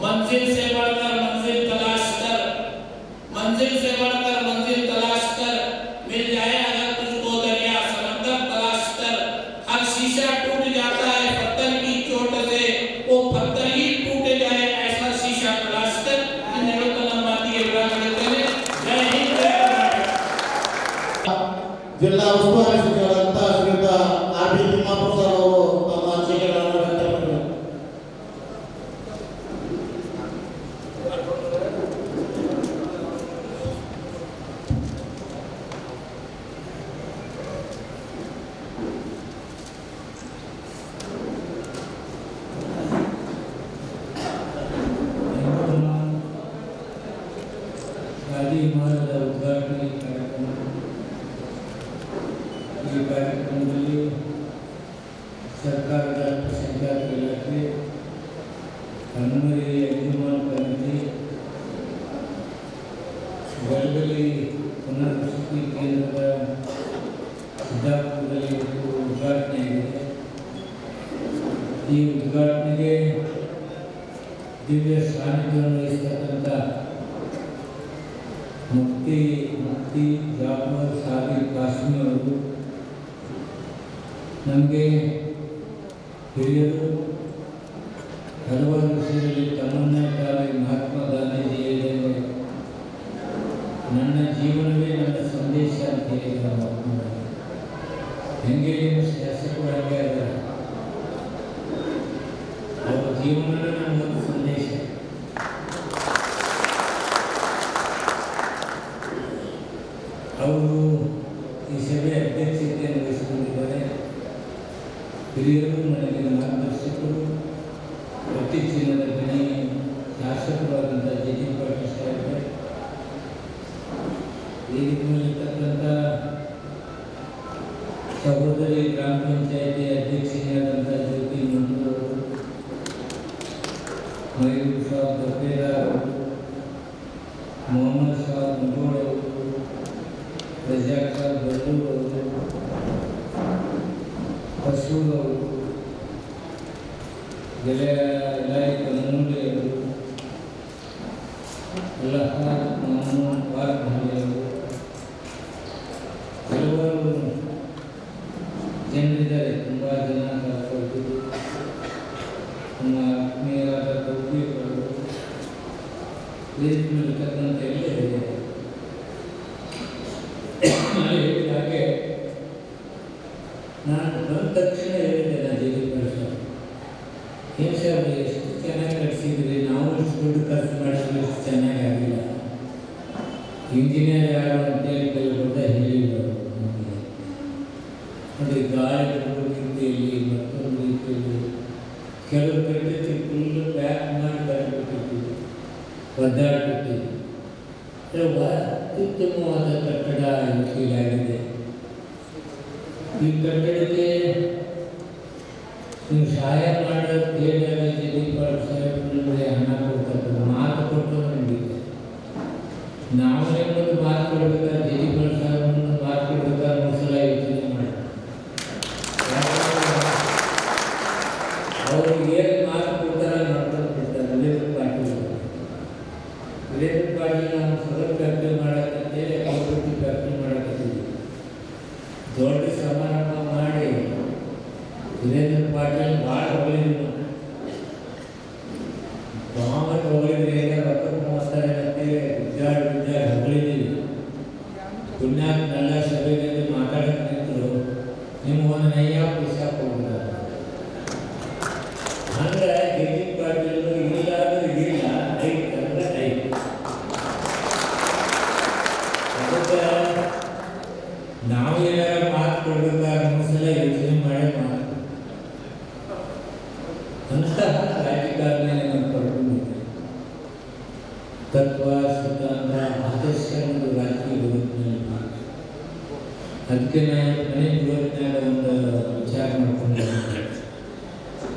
मंजिल से बढ़कर मंजिल तलाश कर, मंजिल से बढ़कर मंजिल तलाश कर, मिल जाए अगर तुझको दरिया समंदर तलाश कर। हर शीशा टूट जाता है पत्थर की चोट से, वो पत्थर ही टूट जाए ऐसा शीशा तलाश कर। जय हिंद जय कर्नाटक। ಜಿಲ್ಲಾ ಉಸ್ತುವಾರಿ ಸಚಿವರಾದಂಥ ಶ್ರೀಯುತ ಆರ್ ಬಿ ತಿಮ್ಮಾಪುರ ಸರ್ ಅವರು ತಮ್ಮ ಅನಿಸಿಕೆಗಳನ್ನು ವ್ಯಕ್ತಪಡಿಸಿದರು. ಗಾಂಧಿ ವಿಮಾನದ ಉದ್ಘಾಟನೆ ಕಾರ್ಯಕ್ರಮ. ಈ ಕಾರ್ಯಕ್ರಮದಲ್ಲಿ ಸರ್ಕಾರದ ಅಲ್ಪಸಂಖ್ಯಾತರ ಇಲಾಖೆ, ಕಣ್ಮರಿ ಯಜಮಾನ ಸಮಿತಿ, ಗಲಗಲಿ ಪುನರ್ವಸತಿ ಕೇಂದ್ರದ ಸಿದ್ದಾಪುರದಲ್ಲಿ ಉದ್ಘಾಟನೆಯಾಗಿದೆ. ಈ ಉದ್ಘಾಟನೆಗೆ ದಿವ್ಯ ಸಾನ್ನಿಧ್ಯವನ್ನು ವಹಿಸತಕ್ಕಂಥ ಮುಫ್ತಿ ಜಾಫರ್ ಸಾದಿಕ್ ಕಾಶ್ಮಿ ಅವರು ನಮಗೆ ಹಿರಿಯರು, ಹಲವಾರು ವಿಷಯದಲ್ಲಿ ತಮ್ಮನ್ನೇ ತಾವೇ ಮಹಾತ್ಮ ಗಾಂಧೀಜಿ ಹೇಳಿದಂತೆ ನನ್ನ ಜೀವನವೇ ನನ್ನ ಸಂದೇಶ ಅಂತ ಹೇಳಿದ್ದಾರೆ ಮಹಾತ್ಮ ಗಾಂಧಿ. ಹೆಂಗೆ ನಿಮ್ಮ ಶಾಸಕರು ಹಾಗೆ ಅಲ್ಲ, ಅವರ ಜೀವನವೇ ನನ್ನ ಒಂದು ಸಂದೇಶ. ಅವರು ಈ ಸಭೆಯ ಅಧ್ಯಕ್ಷತೆಯನ್ನು ವಹಿಸಿಕೊಂಡಿದ್ದಾರೆ. ಹಿರಿಯರು, ನನಗೆ ಮಾರ್ಗದರ್ಶಕರು, ಪ್ರತಿ ಚಿನ್ನದ ಗಣಿ ಶಾಸಕರಾದಂಥ ಜೆ ಟಿ ಪಾಟೀಲ್ ಸಾಹೇಬರು, ವೇದಿಕೆ ಮೇಲಿರ್ತಕ್ಕಂಥ ಸಹೋದರಿ ಗ್ರಾಮ ಪಂಚಾಯತಿ ಅಧ್ಯಕ್ಷರಾದಂಥ ಜ್ಯೋತಿ ಮಂಜು ಅವರು, ಮಯೂರ್ ಸಾಬ್ ದಫೇರ ಅವರು, ಮೊಹಮ್ಮದ್ ಸಾಬ್ ಮುಗೋಡ್ ಅವರು, ರಜಾಕ್ ಸಾಬ್ ಬಲ್ಲೂರ್ ಅವರು, ಬಸೂರ್ ಅವರು, ಎಲಾಯಿ ಕನ್ನೂಲಿ ಅವರು, ಅಲ್ಲಹಾದ್ ಮೊಹಮ್ಮದ್ ವಾರ್ಮಹಳ್ಳಿ ಅವರು, ಹಲವಾರು ಜನರಿದ್ದಾರೆ. ತುಂಬ ಜನ ಕಲ್ಪಟ್ಟಿದ್ದು ನಮ್ಮ ಆತ್ಮೀಯರಾದ ತೌಫೀಕ್ ಅವರು, ವೇದಿಕೆ ಮೇಲಿರ್ತಕ್ಕಂಥ ಎಲ್ಲ ಹೇಳಿದ್ದಾರೆ. ಹಾಗೆ ನಾನು ಬಂದ ತಕ್ಷಣ ಹೇಳಿದ್ದೆ, ನಾನು ಜೆ ಡಿ ಪಾಟೀಲ್ ಏನು ಸರ್ ಎಷ್ಟು ಚೆನ್ನಾಗಿ ಕಳಿಸಿದ್ರಿ, ನಾವು ಇಷ್ಟು ದುಡ್ಡು ಖರ್ಚು ಮಾಡಿದ್ರೆ ಇಷ್ಟು ಚೆನ್ನಾಗಿ ಆಗಿಲ್ಲ, ಇಂಜಿನಿಯರ್ ಯಾರು ಅಂತೇಳಿ ಕೆಲವೊಂದು ಹೇಳಿಲ್ಲ. ನೋಡಿ, ಗಾಳಿ ರೀತಿಯಲ್ಲಿ ಮತ್ತೊಂದು ರೀತಿಯಲ್ಲಿ ಕೆಲವು ಕಟ್ಟೆ ಫುಲ್ ಪ್ಯಾಕ್ ಮಾಡಿ ಕಟ್ಟಿಬಿಟ್ಟಿದ್ವಿ, ಒದ್ದಾಡಿಬಿಟ್ಟಿದ್ವಿ. ಅತ್ಯುತ್ತಮವಾದ ಕಟ್ಟಡ ಇದಾಗಿದೆ. ಈ ಕಟ್ಟಡಕ್ಕೆ ನೀವು ಸಹಾಯ ಮಾಡೋದು ಕೇಳಿದಾಗ ಜೆ ಡಿ ಪಾಟೀಲ್ ಸಾಹೇಬರಿಗೆ ಹಣ ಕೊಡ್ತಕ್ಕಂಥ ಮಾತು ಕೊಟ್ಟು ನಮಗೆ ನಾವೇ ಒಂದು ಮಾತು ಕೊಡ್ಬೇಕಾದ್ರೆ ಜೆ ಡಿ ಪಾಟೀಲ್ ಸಾಹೇಬರನ್ನು ಮಾತು ಕೊಡ್ಬೇಕಾದ್ರೆ ಒಂದ್ಸಲ ಯೋಚನೆ ಮಾಡಿ ಅವರು ಏನು ಮಾತು ಕೊಡ್ತಾರೆ ನೋಡ್ಕೊಂಡು ಬಿಡ್ತಾರೆ. ವೀರೇಂದ್ರ ಪಾಟೀಲ್ ನಾವು ಸದರ್ ಫ್ಯಾಕ್ಟ್ರಿ ಮಾಡಕ್ಕಂತೇಳಿ ಔಷಧಿ ಫ್ಯಾಕ್ಟ್ರಿ ಮಾಡಕತ್ತೀವಿ. ದೊಡ್ಡ ಸಮಾರಂಭ ಮಾಡಿ ವೀರೇಂದ್ರ ಪಾಟೀಲ್ ಭಾಳ ಹೊಗಳಿದ್ರು, ಭಾಳ ಹೊಗಳಿದ್ರಿ. ರೊಕ್ಕ ಮೂವತ್ತಾರೆ ಅಂತೇಳಿ ವಿದ್ಯಾರ್ಥಿ ಹೊಗಳಿದ್ದೀವಿ. ಪುಣ್ಯಾತ್ಮೆಲ್ಲ ಸಭೆಯಲ್ಲಿ ಮಾತಾಡಕ್ಕೆ ನಿಂತರು, ನಿಮ್ಗೊಂದು ನಯ್ಯ ಪೈಸಾ ಕೊಡ್ತಾರೆ. ಹಂಗೆ ಜೆ ಡಿ ಪಾಟೀಲ್ ಇಲ್ಲಾದ್ರೂ ಇಲ್ಲ, ಐದು ಅಂದ್ರೆ ಐದು. ಅದಕ್ಕೆ ನಾವು ಏನಾರ ಮಾತು ಕೊಡ್ಬೇಕಾದ್ರೆ ಒಂದ್ಸಲ ಯೋಚನೆ ಮಾಡಿ ಮಾತು ಅಂತಹ ರಾಜಕಾರಣ ಪಡ್ಕೊಂಡಿದ್ದೆ. ತತ್ವ ಸಿದ್ಧಾಂತ ಆದರ್ಶ ಒಂದು ರಾಜಕೀಯ ಬದುಕಿನಲ್ಲಿ ಅದಕ್ಕೆ ನಾನು ಮನೆ ಬದುಕಿನಾಗ ಒಂದು ವಿಚಾರ ಮಾಡ್ಕೊಂಡಿದ್ದೆ.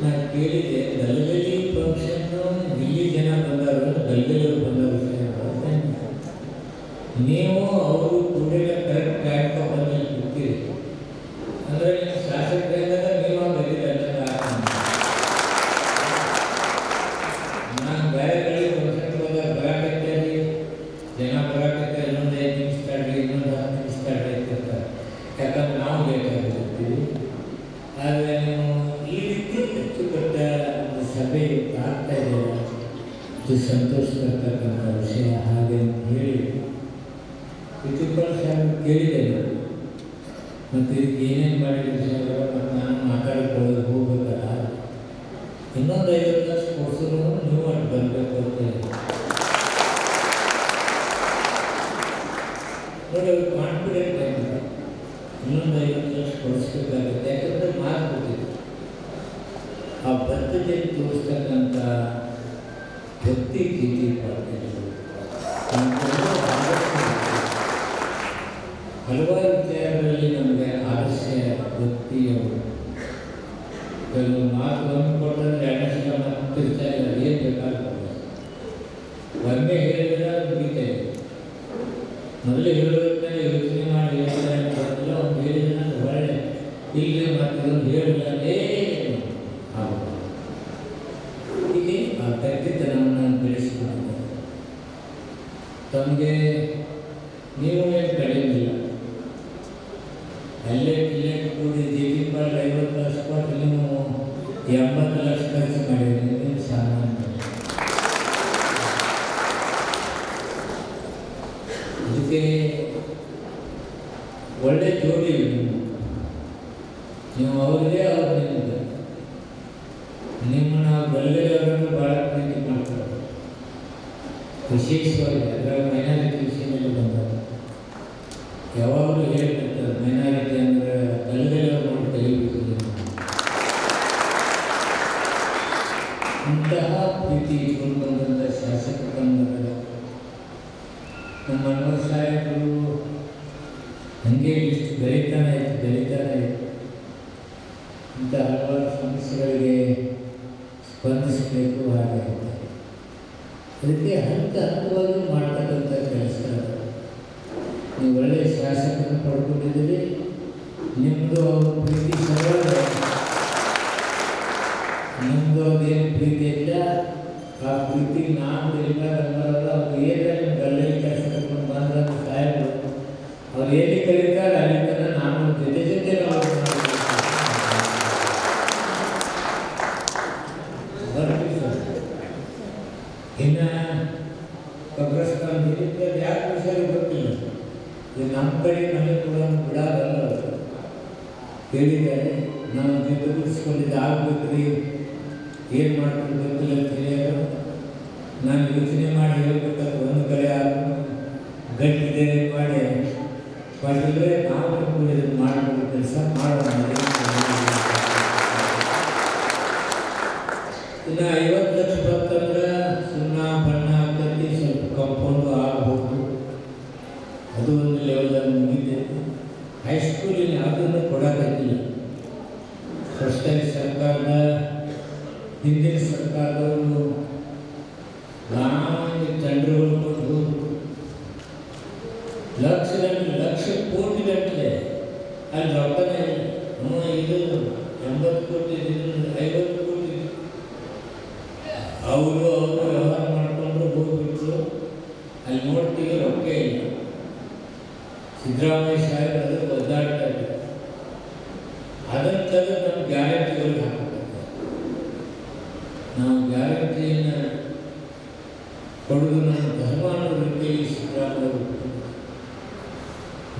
ನಾನು ಕೇಳಿದೆ, ಗಲಗಲಿ ಫಂಕ್ಷನ್ನು ಇಲ್ಲಿ ಜನ ಬಂದವರು, ಗಲಗಲಿಯವರು ಬಂದವರು ನೀವು ಅವರು ಕೂಡ ಕರೆಕ್ಟ್ ಟೈಮ್ ಬಂದಲ್ಲಿ ಕೂತೀರಿ ಅಂದರೆ ನೀವು ಶಾಸಕರಿಂದ ನೀವು ಬಂದಿರಲ್ಲ. ನಾನು ಬೇರೆ ಇಷ್ಟು ಸಂತೋಷ ತರ್ತಕ್ಕಂಥ ವಿಷಯ ಹಾಗೆ ಅಂತ ಹೇಳಿ ಪ್ರತಿಫಲ ಸಾಹೇಬ್ ಕೇಳಿದ್ದೇನೆ. ಮತ್ತು ಇದಕ್ಕೆ ಏನೇನು ಮಾಡಿದ್ರು ಸಾಹೇಬ್ ಮತ್ತು ನಾನು ಮಾತಾಡ್ಕೊಳ್ಳೋದು ಹೋಗ್ಬೇಕಲ್ಲ, ಇನ್ನೊಂದು 50 ಲಕ್ಷ ಕೊಡ್ಸಿದ್ರು ನೀವು ಅಷ್ಟು ಬರಬೇಕು ಅಂತ ಹೇಳಿ ನೋಡಿ. ಅವ್ರು ಕಾನ್ಫಿಡೆಂಟ್ ಆಗಿದೆ, ಇನ್ನೊಂದು 50 ಲಕ್ಷ ಕೊಡಿಸ್ಬೇಕಾಗುತ್ತೆ. ಯಾಕಂದರೆ ಮಾತು ಕೊಟ್ಟಿದ್ದು ಆ ಬದ್ಧತೆ ತೋರಿಸ್ತಕ್ಕಂಥ ಭಕ್ತಿ ಗೀತಿ ಪಾಠಗಳು ಹಲವಾರು ವಿಚಾರಗಳಲ್ಲಿ ನಮಗೆ ಆದರ್ಶ ಭಕ್ತಿಯವರು ಕೆಲವು ಮಾತು ಒಂದು ಕೊಟ್ಟರೆ 2 ಸಲ ಮಾತು ತಿರ್ತಾರೆ. ಏನು ಬೇಕಾಗ್ತದೆ ಒಂದೇ ಹೇಳಿದ್ರೆ ಮುಗಿತಾ ಇದೆ. ಮೊದಲು ಹೇಳೋದ್ಮೇಲೆ ಯೋಚನೆ ಮಾಡಿ ಹೇಳ್ತಾರೆ ಅಂತಲ್ಲ, ಒಂದು ಹೇಳಿದ್ರೆ ನಾನು ಒಳ್ಳೆ ಇಲ್ಲಿ ಮತ್ತು ಒಂದು ಹೇಳಿದ್ರೆ ಹೀಗೆ ಆ ಗಟ್ಟಿತನವನ್ನು ಬೆಳೆಸಿಕೊಂಡಿದ್ದಾರೆ. ತಮಗೆ ನೀವು ಏನು ಕಡಿಮೆಯಿಲ್ಲ, ಅಲ್ಲೇ ಇಲ್ಲೇ ಕೂಡಿ ದೀಪಿಪಾಲ್ 50 ಲಕ್ಷ ಕೊಟ್ಟು ನೀವು 80 ಲಕ್ಷ ಖರ್ಚು ಮಾಡಿದ್ರಿ. ನೀವು ಸಾಮಾನ್ಯ ಇದಕ್ಕೆ ಒಳ್ಳೆ ಜೋಡಿ ನೀವು ಅವ್ರಿಗೆ ಅವ್ರು ನಿಮಗೆ ನಿಮ್ಮನ್ನು ಗಲ್ಲವರನ್ನು ಭಾಳ ಪ್ರೀತಿ ಮಾಡ್ತಾರೆ. ವಿಶೇಷವಾಗಿ ಅದರ ಮೈನಾರಿಟಿ ವಿಷಯದಲ್ಲಿ ಬಂದಾಗ ಯಾವಾಗಲೂ ಹೇಳ್ತಿರ್ತಾರೆ, ಮೈನಾರಿಟಿ ಅಂದರೆ ಗಲ್ಲವರನ್ನು ಮಾಡಿ ತೆಗಿಬೇಕು. ಇಂತಹ ಪ್ರೀತಿ ಇಟ್ಕೊಂಡು ಬಂದಂಥ ಶಾಸಕ ಬಂದಾಗ ನಮ್ಮ ಮನೋಹರ್ ಸಾಹೇಬರು ಹಂಗೆ ಇಷ್ಟು ಬೆಳೀತಾನೆ ಇತ್ತು. ಇಂಥ ಹಲವಾರು ಸಮಸ್ಯೆಗಳಿಗೆ ಸ್ಪಂದಿಸಬೇಕು. ಹಾಗೆ ಅದಕ್ಕೆ ಹಂತವಾಗಿ ಮಾಡ್ತಕ್ಕಂಥ ಕೆಲಸ. ನೀವು ಒಳ್ಳೆಯ ಶಾಸಕರನ್ನು ಪಡ್ಕೊಂಡಿದ್ದೀರಿ. ನಿಮ್ಮದು ಪ್ರೀತಿ ಸವಾಲ, ನಿಮ್ಮದು ಅದೇನು ಪ್ರೀತಿ ಇಲ್ಲ. ಆ ಪ್ರೀತಿ ನಾನು ಇಲ್ಲ ಅನ್ನೋಲ್ಲ. ಅವ್ರು ಏನೇನು ಗಲ್ಲಲ್ಲಿ ಕೆಲಸ ಕರ್ಕೊಂಡು ಬಂದ್ರೆ ಸಾಹೇಬರು ಅವ್ರು ಏನೇ ಕರೀತಾರೆ ಅಲ್ಲಿ ತನಕ ನಾನು ಜೊತೆ ನಾವು ಬರ್ತೀವಿ ಸರ್. ಇನ್ನು ಕಾಂಗ್ರೆಸ್ ಯಾಕೆ ವಿಷಯ ಗೊತ್ತಿಲ್ಲ. ಇದು ನಮ್ಮ ಕಡೆ ಮನೆ ಕೂಡ ಬಿಡೋದಲ್ಲ. ಹೇಳಿದ್ದಾರೆ ನಾವು ಜೊತೆಗೂಡಿಸ್ಕೊಂಡಿದ್ದು ಆಗ್ಬೇಕ್ರಿ, ಏನು ಮಾಡ್ಕೊಂಡು ಗೊತ್ತಿಲ್ಲ ತಿಳಿಯೋದು. ನಾನು ಯೋಚನೆ ಮಾಡಿ ಹೇಳ್ಬೇಕಾದ್ರೆ ಒಂದು ಕಡೆ ಗಟ್ಟಿದೆ ಮಾಡಿ ಮಾಡಿದ್ರೆ ನಾವು ಮಾಡಬೇಕು, ಕೆಲಸ ಮಾಡೋಣ. ಇನ್ನು 50 ಲಕ್ಷ ಬಂತಂದ್ರೆ ಸುಣ್ಣ ಬಣ್ಣ ಹಾಕಿ ಸ್ವಲ್ಪ ಕಾಂಪೌಂಡು ಆಗ್ಬೋದು. ಅದು ಒಂದು ಲೆವೆಲಲ್ಲಿ ಮುಗಿದೆ. ಹೈಸ್ಕೂಲಿನ ಯಾವುದನ್ನು ಕೊಡೋಕ್ಕಾಗಿಲ್ಲ. ಫಸ್ಟ್ ಟೈಮ್ ಸರ್ಕಾರದ ಹಿಂದಿನ ಸರ್ಕಾರದವರು ನಾನಾ ಟೆಂಡರ್ಗಳು ಕೊಟ್ಟು ಲಕ್ಷ ಕೋಟಿಗಟ್ಟಲೆ ಅಲ್ಲಿ ರೊಕ್ಕನೇ ಇದು 80 ಕೋಟಿ 50 ಕೋಟಿ ಅವರು ವ್ಯವಹಾರ ಮಾಡಿಕೊಂಡು ಹೋಗ್ಬಿಟ್ರು. ಅಲ್ಲಿ ನೋಡ್ತೀವಿ ರೊಕ್ಕ ಇಲ್ಲ. ಸಿದ್ದರಾಮಯ್ಯ ಸಾಹೇಬ್ ಅದು ಒದ್ದಾಡ್ತಾ ಇದ್ದಾರೆ. ಅದನ್ನು ತಂದು ನಮ್ಮ ಗ್ಯಾರಂಟಿಗಳಿಗೆ ಹಾಕಬೇಕು. ನಾವು ಗ್ಯಾರಂಟಿಯನ್ನು ಕೊಡೋದು ನಮ್ಮ ಧರ್ಮ ಅನ್ನೋ ರೀತಿಯಲ್ಲಿ ಸಿದ್ದರಾಮಯ್ಯ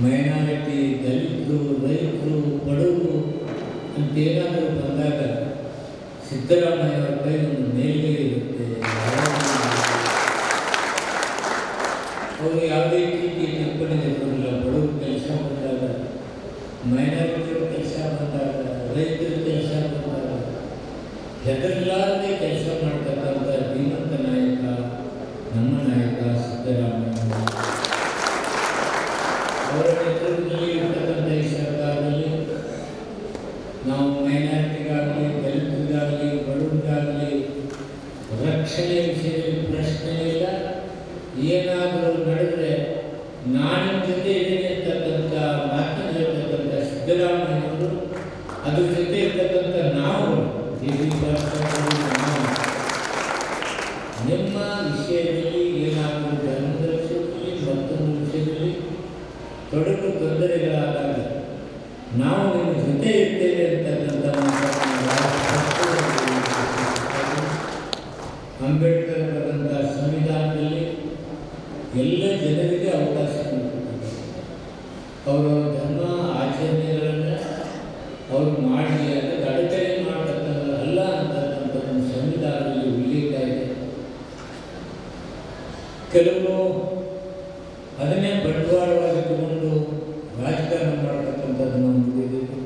ಮೈನಾರಿಟಿ, ದಲಿತರು, ರೈತರು, ಬಡವರು ಅಂತೇನಾದರೂ ಬಂದಾಗ ಸಿದ್ದರಾಮಯ್ಯ ಅವರ ಕೈ ಒಂದು ಮೇಲ್ಗೈ ಇರುತ್ತೆ. ಅವರು ಯಾವುದೇ ರೀತಿ ಟಿಪ್ಪಣಿ ಇರೋದಿಲ್ಲ. ಬಡವರು ಕೆಲಸ ಬಂದಾಗ, ಮೈನಾರಿಟಿಯವ್ರ ಕೆಲಸ ಬಂದಾಗ, ರೈತರ ಕೆಲಸ ಬಂದಾಗ ಹೆದರ್ಲಾರದೆ ಕೆಲಸ ಮಾಡ್ತಕ್ಕಂಥ ಧೀಮಂತ ನಾಯಕ ನಮ್ಮ ನಾಯಕ ಸಿದ್ದರಾಮಯ್ಯ. ಅವರ ನೇತೃತ್ವದಲ್ಲಿ ಇರ್ತಕ್ಕಂಥ ಈ ಸರ್ಕಾರದಲ್ಲಿ ನಾವು ಮೈನಾರಿಟಿಗಾಗಲಿ, ದಲಿತರಿಗಾಗಲಿ, ಬಡವರಿಗಾಗಲಿ ರಕ್ಷಣೆ ವಿಷಯದಲ್ಲಿ ಪ್ರಶ್ನೆ ಇಲ್ಲ. ಏನಾದರೂ ನಡೆದರೆ ನಾನು ಜೊತೆ ಇದ್ದೀನಿ ಅಂತಕ್ಕಂಥ ಮಾತನ್ನು ಹೇಳ್ತಕ್ಕಂಥ ಸಿದ್ದರಾಮಯ್ಯವರು, ಅದ್ರ ಜೊತೆ ಇರ್ತಕ್ಕಂಥ ನಾವು ನಿಮ್ಮ ವಿಷಯದಲ್ಲಿ ಏನಾದರೂ ಧರ್ಮದ ವಿಷಯದಲ್ಲಿ ಮತ್ತೊಂದು ವಿಷಯದಲ್ಲಿ ತೊಡಕು ತೊಂದರೆಗಳಾದಾಗ ನಾವು ನಿಮ್ಮ ಜೊತೆ ಇರ್ತೇವೆ ಅಂತಕ್ಕಂಥ ಅಂಬೇಡ್ಕರ್ ಬರೆದಂಥ ಎಲ್ಲ ಜನರಿಗೆ ಅವಕಾಶ ಕೊಟ್ಟಿದ್ದಾರೆ. ಅವರ ಧರ್ಮ ಆಚರಣೆಗಳನ್ನು ಅವರು ಮಾಡಲಿ ಅಂದರೆ ಅಡೆತಡೆ ಮಾಡತಕ್ಕಂಥ ಅಲ್ಲ ಅಂತಕ್ಕಂಥ ಒಂದು ಸಂವಿಧಾನದಲ್ಲಿ ಉಲ್ಲೇಖ ಇದೆ. ಕೆಲವರು ಅದನ್ನೇ ಬಂಡವಾಳವಾಗಿ ತಗೊಂಡು ರಾಜಕಾರಣ ಮಾಡತಕ್ಕಂಥದ್ದು ನಾವು ನೋಡಿದ್ದೀವಿ.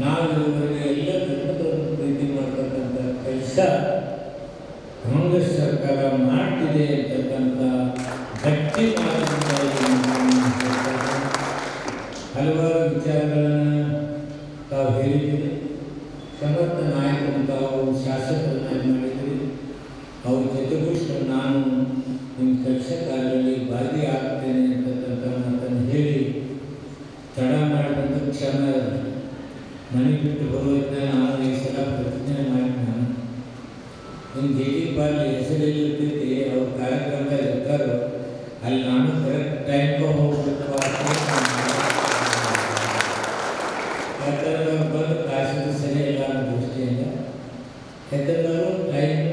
ನಾವು ಇವರಿಗೆ ಎಲ್ಲ ಧರ್ಮದವರನ್ನು ಪ್ರೀತಿ ಮಾಡತಕ್ಕಂಥ ಕೆಲಸ ಕಾಂಗ್ರೆಸ್ ಸರ್ಕಾರ ಮಾಡ್ತಿದೆ ಅಂತಕ್ಕಂಥ ಗಟ್ಟಿ ಹಲವಾರು ವಿಚಾರಗಳನ್ನು ತಾವು ಹೇಳಿದ್ದೀರಿ. ಸಮರ್ಥ ನಾಯಕರು ತಾವು ಶಾಸಕರನ್ನಾಗಿ ಮಾಡಿದ್ದೀರಿ. ಅವ್ರ ಜೊತೆಗೂ ನಾನು ನಿಮ್ಮ ಕೆಲಸ ಕಾರ್ಯದಲ್ಲಿ ಭಾಗಿಯಾಗ್ತೇನೆ ಅಂತಕ್ಕಂಥ ಮಾತನ್ನು ಹೇಳಿ ತಡ ಮಾಡಿದಂಥ ಕ್ಷಮ ಮನೆ ಬಿಟ್ಟು ಬರೋದನ್ನ ನಾನು ಈ ಸಲ ಪ್ರತಿಜ್ಞೆ ಮಾಡಿ ನಾನು ನಿಮ್ಮ ಜೇಡಿ ಪಾರ್ಲಿ ಹೆಸರಿಲ್ಲಿರ್ತೈತಿ ಅವ್ರ ಕಾರ್ಯಕ್ರಮ ಇರ್ತಾರೋ ಅಲ್ಲಿ ನಾನು ಕರೆಕ್ಟ್ ಟೈಮ್ಗೆ ಹೋಗ್ಬೇಕು ಯಾಕಂದ್ರೆ ಅವ್ರು ಬಂದು ಕಾಸಿನ ಸರಿ ಇಲ್ಲ ಅನ್ನೋ ದೃಷ್ಟಿಯಿಂದ ಯಾಕಂದ್ರೆ ಟೈಮು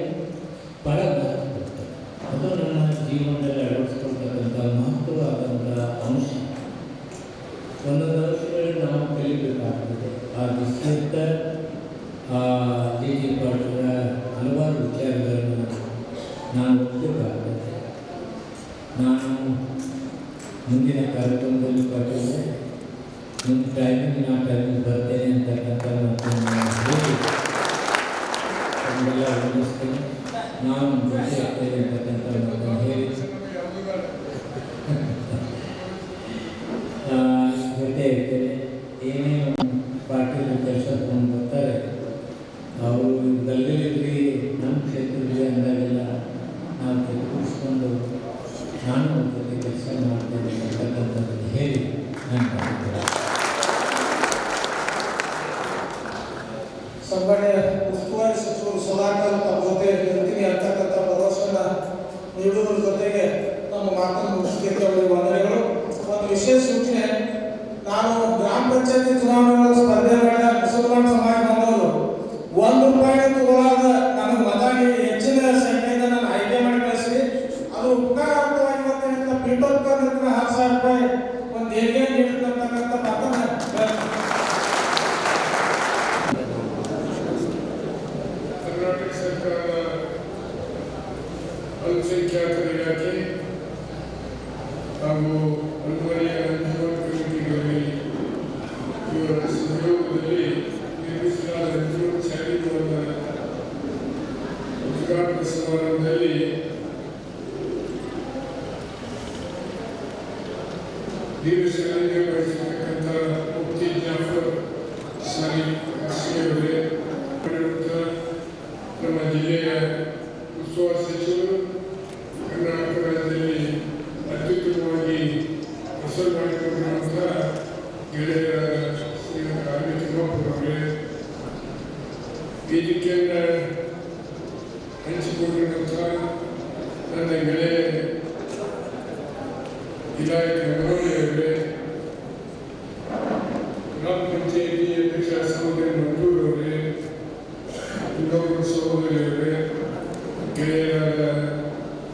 ಭಾಳ ಮಹತ್ವ ಕೊಡ್ತಾರೆ. ಅದು ನಮ್ಮ ಜೀವನದಲ್ಲಿ ಅಳವಡಿಸ್ಕೊಳ್ತಕ್ಕಂಥ ಮಹತ್ವವಾದಂಥ ಅಂಶ. ಒಂದೊಂದು ಅಂಶಗಳಲ್ಲಿ ನಾವು ಕಲಿಬೇಕಾಗ್ತದೆ. ಆ ವಿಸ್ತೃತ ಜೆ ಜಿ ಪಾಟೀಲರ ಹಲವಾರು ವಿಚಾರಗಳನ್ನು ನಾನು ಒಪ್ಪಬೇಕಾಗ್ತದೆ. ನಾನು ಮುಂದಿನ ಕಾರ್ಯಕ್ರಮದಲ್ಲಿ ಪಾಟೀಲ ನಿಮ್ಮ ಟೈಮಿಗೆ ನಾನು ಟೈಮಿಗೆ ಬರ್ತೇನೆ ಅಂತಕ್ಕಂಥ ಮಾತನ್ನು ಹೇಳಿ ನಮಗೆಲ್ಲ ವಂದಿಸ್ತೇನೆ. ನಾನು ಜೊತೆ ಆಗ್ತೇನೆ ಅಂತಕ್ಕಂಥ ಮಾತನ್ನು ಹೇಳಿ ಜೊತೆ ಇರ್ತೇನೆ. ಏನೇ ಪಾರ್ಟಿಯಲ್ಲಿ ಕೆಲಸ ತಗೊಂಡು ಬರ್ತಾರೆ ಅವರು ಗಲ್ಲಿದ್ರಿ ನಮ್ಮ ಕ್ಷೇತ್ರದಲ್ಲಿ ಅಂದಾಗೆಲ್ಲ ನಾವು ತೆಗೆದುಕೊಂಡು ನಾನು ಅವ್ರ ಜೊತೆ ಕೆಲಸ ಮಾಡ್ತೇನೆ ಅಂತಕ್ಕಂಥದ್ದನ್ನು ಹೇಳಿ ನಾನು ಸಂಘಟನೆ ಉಸ್ತುವಾರಿ ಸಚಿವರು ಸದಾಕಾಲ ತಮ್ಮ ಜೊತೆ ಇರ್ತೀನಿ ಅಂತಕ್ಕಂಥ ಭರವಸೆಯನ್ನು ನೀಡುವುದರ ಜೊತೆಗೆ ನಮ್ಮ ಮಾತನ್ನು ಮುಗಿಸಲಿಕ್ಕೆ ಅವರಿಗೆ ವಂದನೆಗಳು. ಒಂದು ವಿಶೇಷ ಸೂಚನೆ, ನಾನು ಗ್ರಾಮ ಪಂಚಾಯತಿ ಚುನಾವಣೆಗಳ ಸ್ಪರ್ಧೆ ಮಾಡಿದ ಮುಸಲ್ಮಾನ್ ಸಮಾಜ ಬಂದವರು ₹1 ತಗೊಳ್ಳಾದ ನನಗೆ ಮತ ನೀಡಿ ಹೆಚ್ಚಿನ ಸಂಖ್ಯೆಯಿಂದ ನಾನು ಆಯ್ಕೆ ಮಾಡಿ ಕಳಿಸಿ ಅದು ಉಪಕಾರಾರ್ಥವಾಗಿ ಬರ್ತಕ್ಕಂಥ ಪೀಠೋಪಕರಣಕ್ಕೆ ₹10,000 ಒಂದು ದೇಣಿಗೆ ನೀಡುತ್ತಕ್ಕಂಥ ಮಾತನ್ನು ಕರ್ನಾಟಕ ಸರ್ಕಾರದ ಅಲ್ಪಸಂಖ್ಯಾತರ ಇಲಾಖೆ ಹಾಗೂ ಅಲ್ಮರಿಯ ಕಮಿಟಿಗಳಲ್ಲಿ ಇವರ ಸಹಯೋಗದಲ್ಲಿ ನಿರ್ಮಿಸಲಾದ ಶಾಲೆಗಳ ಉದ್ಘಾಟನಾ ಸಮಾರಂಭದಲ್ಲಿ ದೀರ್ಘ ಸಾನ್ನಿಧ್ಯ ವಹಿಸಿರ್ತಕ್ಕಂಥ ಮುಫ್ತಿ ಜಾಫರ್ ಸಾಲಿಹ್ ಅವರೇ, ನಮ್ಮ ಜಿಲ್ಲೆಯ ಉಸ್ತುವಾರಿ ಸಚಿವರು, ಕರ್ನಾಟಕ ರಾಜ್ಯದಲ್ಲಿ ಅತ್ಯುತ್ತಮವಾಗಿ ಹೆಸರು ಮಾಡಿಕೊಂಡಿರುವಂಥ ಗೆಳೆಯರ ಶ್ರೀಮಂತ ಅರವಿಂದ್ ತಿಮ್ಮಾಪುರ ಅವರೇ, ವೇದಿಕೆಯನ್ನು ಹಂಚಿಕೊಂಡಿರುವಂಥ ನನ್ನ ಗೆಳೆಯ ಇಲಾಖೆ ಮನೋಹರಿ ಅವರೇ, ಗ್ರಾಮ ಪಂಚಾಯಿತಿ ಅಧ್ಯಕ್ಷ ಸಹೋದರಿ ಮಂಜೂರ್ ಅವರೇ, ಇನ್ನೊಬ್ಬರು ಸಹೋದರಿಯವರೇ, ಗೆಳೆಯರಾದ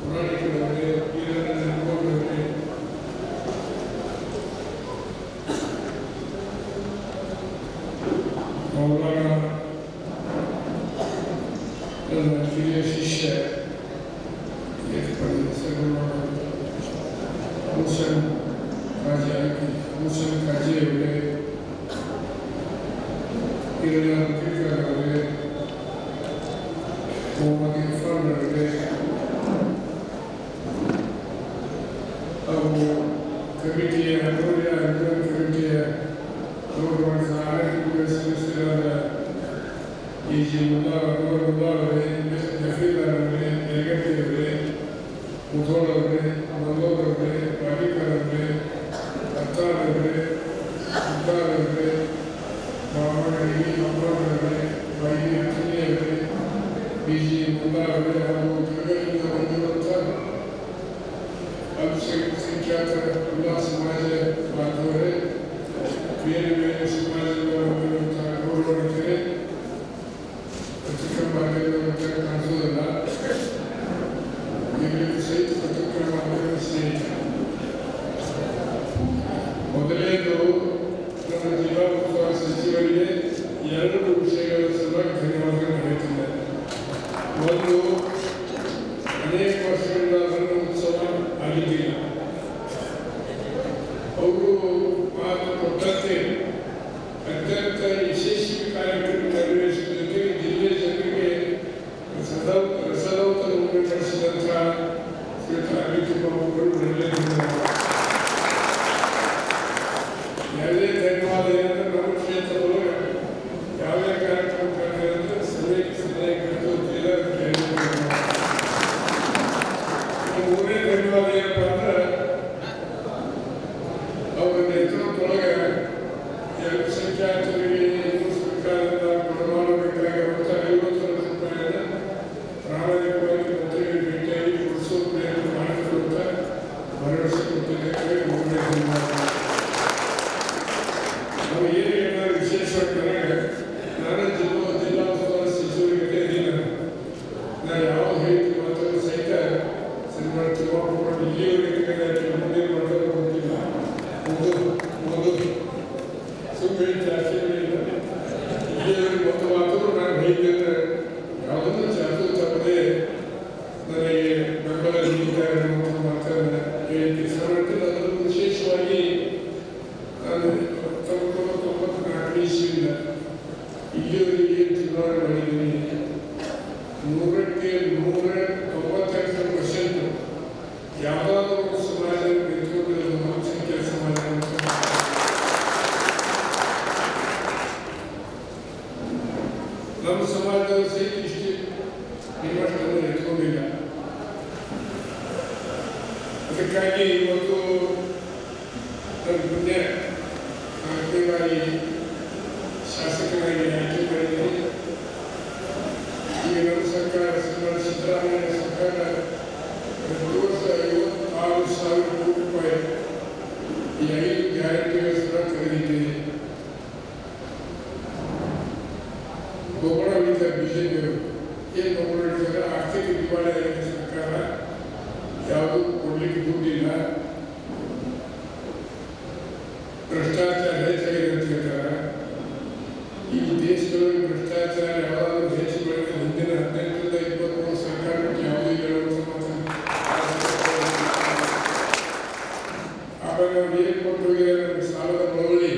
ಪುರಾಣಿಕರವರೇ, ವೀರಣ್ಣನವರೇ, ಮೌಲಾನ ನನ್ನ ಹಿರಿಯ ಶಿಷ್ಯ ಹುಸೇನ್ ಕಾಜಿಯವರೇ, ಅವರೇ, ಮೊಹಮ್ಮದ್ ಇರ್ಫಾನ್ ಅವರೇ ಹಾಗೂ ಕಮಿಟಿಯ ಅನ್ವಯ ಕಮಿಟಿಯ ಗೌರವಾನ್ವಿತ ಆಡಳಿತ ಸದಸ್ಯರಾದ ಎ ಜಿ ಮುಲ್ಲಾ ಅವರೇ, ಜಫೀದಾರ್ ಅವರೇ, ಯಲಗಟ್ಟಿ ಅವರೇ, ಮುಧೋಳ್ ಅವರೇ, ಮಂದೋರ್ ಅವರೇ, ಪಾಟೀಕರ್ ಅವರೇ, ಅತ್ತಾರ್ ಅವರೇ, ಮುದ್ದಾರ್ ಅವರೇ, ಮಾಮಡಿ ಅವರೇ, ಬಾಯಿ ಅಂಜನಿ ಅವರೇ, ಬಿ ಜಿ ಮುಲ್ಲಾ ಅವರೇ ಹಾಗೂ ಜಗತ್ತಿನ ಬಂದಿರುವಂಥ ಅಲ್ಪಸಂಖ್ಯಾತ ಎಲ್ಲ ಸಮಾಜ ಬಾಂಧವರೇ, ಬೇರೆ ಬೇರೆ ಸಮಾಜದಿಂದ ಬಂದಿರುವಂಥ ಗೌರವಾನ್ವಿತರೇ, ಪತ್ರಿಕಾ ಮಾಧ್ಯಮದ ಕಾಣಿಸೋದಲ್ಲ, ಸಹಿತ ಪತ್ರಿಕಾ ಮಾಧ್ಯಮ ಸ್ನೇಹಿತರೆ. ಮೊದಲನೇದು ನಮ್ಮ ಜಿಲ್ಲಾ ಉಸ್ತುವಾರಿ ಸಚಿವರಿಗೆ 2 ವಿಷಯಗಳ ಸಲುವಾಗಿ ಧನ್ಯವಾದಗಳನ್ನು ಹೇಳ್ತಿದ್ದಾರೆ. ಒಂದು, ಅನೇಕ ವರ್ಷಗಳಿಂದ ರನ್ನ ಉತ್ಸವ ಆಗಿದ್ದಿಲ್ಲ. ಅವರು ಮಾತು ಕೊಟ್ಟಂತೆ ಅತ್ಯಂತ ಯಶಸ್ವಿ ಕಾರ್ಯಕ್ರಮ ನೆರವೇರಿಸುವ ಜೊತೆಗೆ ಜಿಲ್ಲೆಯ ಜನರಿಗೆ ರಸದೌತಣವನ್ನು ನಡೆಸಿದಂತಹ ಶ್ರೀಯುತ ಅನಿಲ್ ಕುಮಾರ್ ಅವರು ಒಳ್ಳೆಯದಿದ್ದಾರೆ. ಯಾವುದೇ ಧನ್ಯವಾದ ಏನಂದ್ರೆ ನಮ್ಮ ಕ್ಷೇತ್ರದೊಳಗೆ ಯಾವುದೇ ಕಾರ್ಯಕ್ರಮ ಮಾಡಿದ್ರೆ ಸರಿಯಾಗಿ ಮೂರನೇ ಧನ್ಯವಾದ ಏನಪ್ಪ ಅಂದ್ರೆ ಅವರ ನೇತೃತ್ವದೊಳಗೆ ಅಲ್ಪಸಂಖ್ಯಾತರಿಗೆ ಹಿಂದೂ ಸರ್ಕಾರದಿಂದ ಕೊಡಮಾಡಬೇಕಾಗಿರುವಂಥ 50 ಲಕ್ಷ ರೂಪಾಯಿಯನ್ನು ಪ್ರಾಮಾಣಿಕವಾಗಿ ಮಂತ್ರಿಗಳಿಗೆ ಭೇಟಿಯಾಗಿ ಕೊಡಿಸುವ ಪ್ರಯತ್ನ ಮಾಡಿರುವಂಥ ಭರವಸೆ ಕೊಟ್ಟಿದ್ದಕ್ಕೆ ಮೂರನೇ ಧನ್ಯವಾದ. ನಾವು ಏನಾದರೂ ವಿಶೇಷವಾಗಿ ನಾನು ಜಿಲ್ಲಾ ಉಸ್ತುವಾರಿ ಸಚಿವರಿಗೆ ಇದ್ದೀನಿ. ನಾನು ಯಾವ ಹೇಳ್ತೀನಿ ಮಾತಾಡೋ ಸಹಿತ ಸನ್ಮಾನ ತಿಮ್ಮಾಪುರ ಇಲ್ಲಿಯವರೆಗೆ ಮುಂದೆ ಮಾಡೋದು ಗೊತ್ತಿಲ್ಲ. ಸುಮ್ಮನೆ ಜಾಸ್ತಿ ಇಲ್ಲಿಯವರೆಗೆ ಒಂದು ಮಾತು ನಾನು ಹೇಳಿದ್ರೆ ಯಾವುದನ್ನು ಜಾಸ್ತಿ ತಪ್ಪದೆ ನನಗೆ ಬೆಂಬಲ ನೀಡಿದ್ದಾರೆ ಅನ್ನೋ ಮಾತನ್ನು ಹೇಳಿದ್ದೆ. ಅದನ್ನು ವಿಶೇಷವಾಗಿ ನಾನು 1994 ಇಸ್ವಿಯಿಂದ ಇಲ್ಲಿಯವರೆಗೆ ಚುನಾವಣೆ ಮಾಡಿದ್ದೀನಿ. 100ಕ್ಕೆ 198% ಯಾವುದಾದ್ರೂ ಒಂದು ಸಮಾಜದ ನೇತೃತ್ವದಲ್ಲಿ ಅಲ್ಪಸಂಖ್ಯಾತ ಸಮಾಜ ನಮ್ಮ ಸಮಾಜದ ಸಹಿತ ಇಷ್ಟು ನಿಮ್ಮಷ್ಟನ್ನು ಎತ್ಕೊಂಡಿಲ್ಲ. ಅದಕ್ಕಾಗಿ ಇವತ್ತು ನನ್ನ ಪುಣ್ಯ 4ನೇ ಬಾರಿ ಶಾಸಕರಾಗಿ ಆಯ್ಕೆ ಮಾಡಿದ್ದೀನಿ. ಈಗ ನಮ್ಮ ಸರ್ಕಾರ ಸಿದ್ದರಾಮಯ್ಯ ಸರ್ಕಾರ 56,000 ಕೋಟಿ ರೂಪಾಯಿ ಈ 5 ಗ್ಯಾರಂಟಿಗೋಸ್ಕರ ತೆಗೆದಿದ್ದೇನೆ. ಗೋಬಳವಿದ್ದ ಬಿಜೆಪಿಯವರು ಏನು ಗೋಬಳಿದ್ದಾರೆ? ಆರ್ಥಿಕ ದಿವಾಳಿ ಆಗಿದೆ ಸರ್ಕಾರ, ಯಾವುದು ಕೊಡ್ಲಿಕ್ಕೆ ದುಡ್ಡಿಲ್ಲ, ಭ್ರಷ್ಟಾಚಾರ ಹೆಚ್ಚಾಗಿದೆ ಅಂತ ಹೇಳ್ತಾರೆ. ಈ ದೇಶದೊಳಗೆ ಭ್ರಷ್ಟಾಚಾರ ಯಾವಾಗಲೂ ಹೆಚ್ಚು ಬೆಳೆದ ಹಿಂದಿನ 18ರಿಂದ 23 ಸರ್ಕಾರ ಯಾವುದೇ ಹೇಳುವಂಥ ಆಮೇಲೆ ಅವ್ರು ಏನು ಕೊಟ್ಟು ಹೋಗಿದ್ದಾರೆ? ಸಾಲದ ಬಳುವಳಿ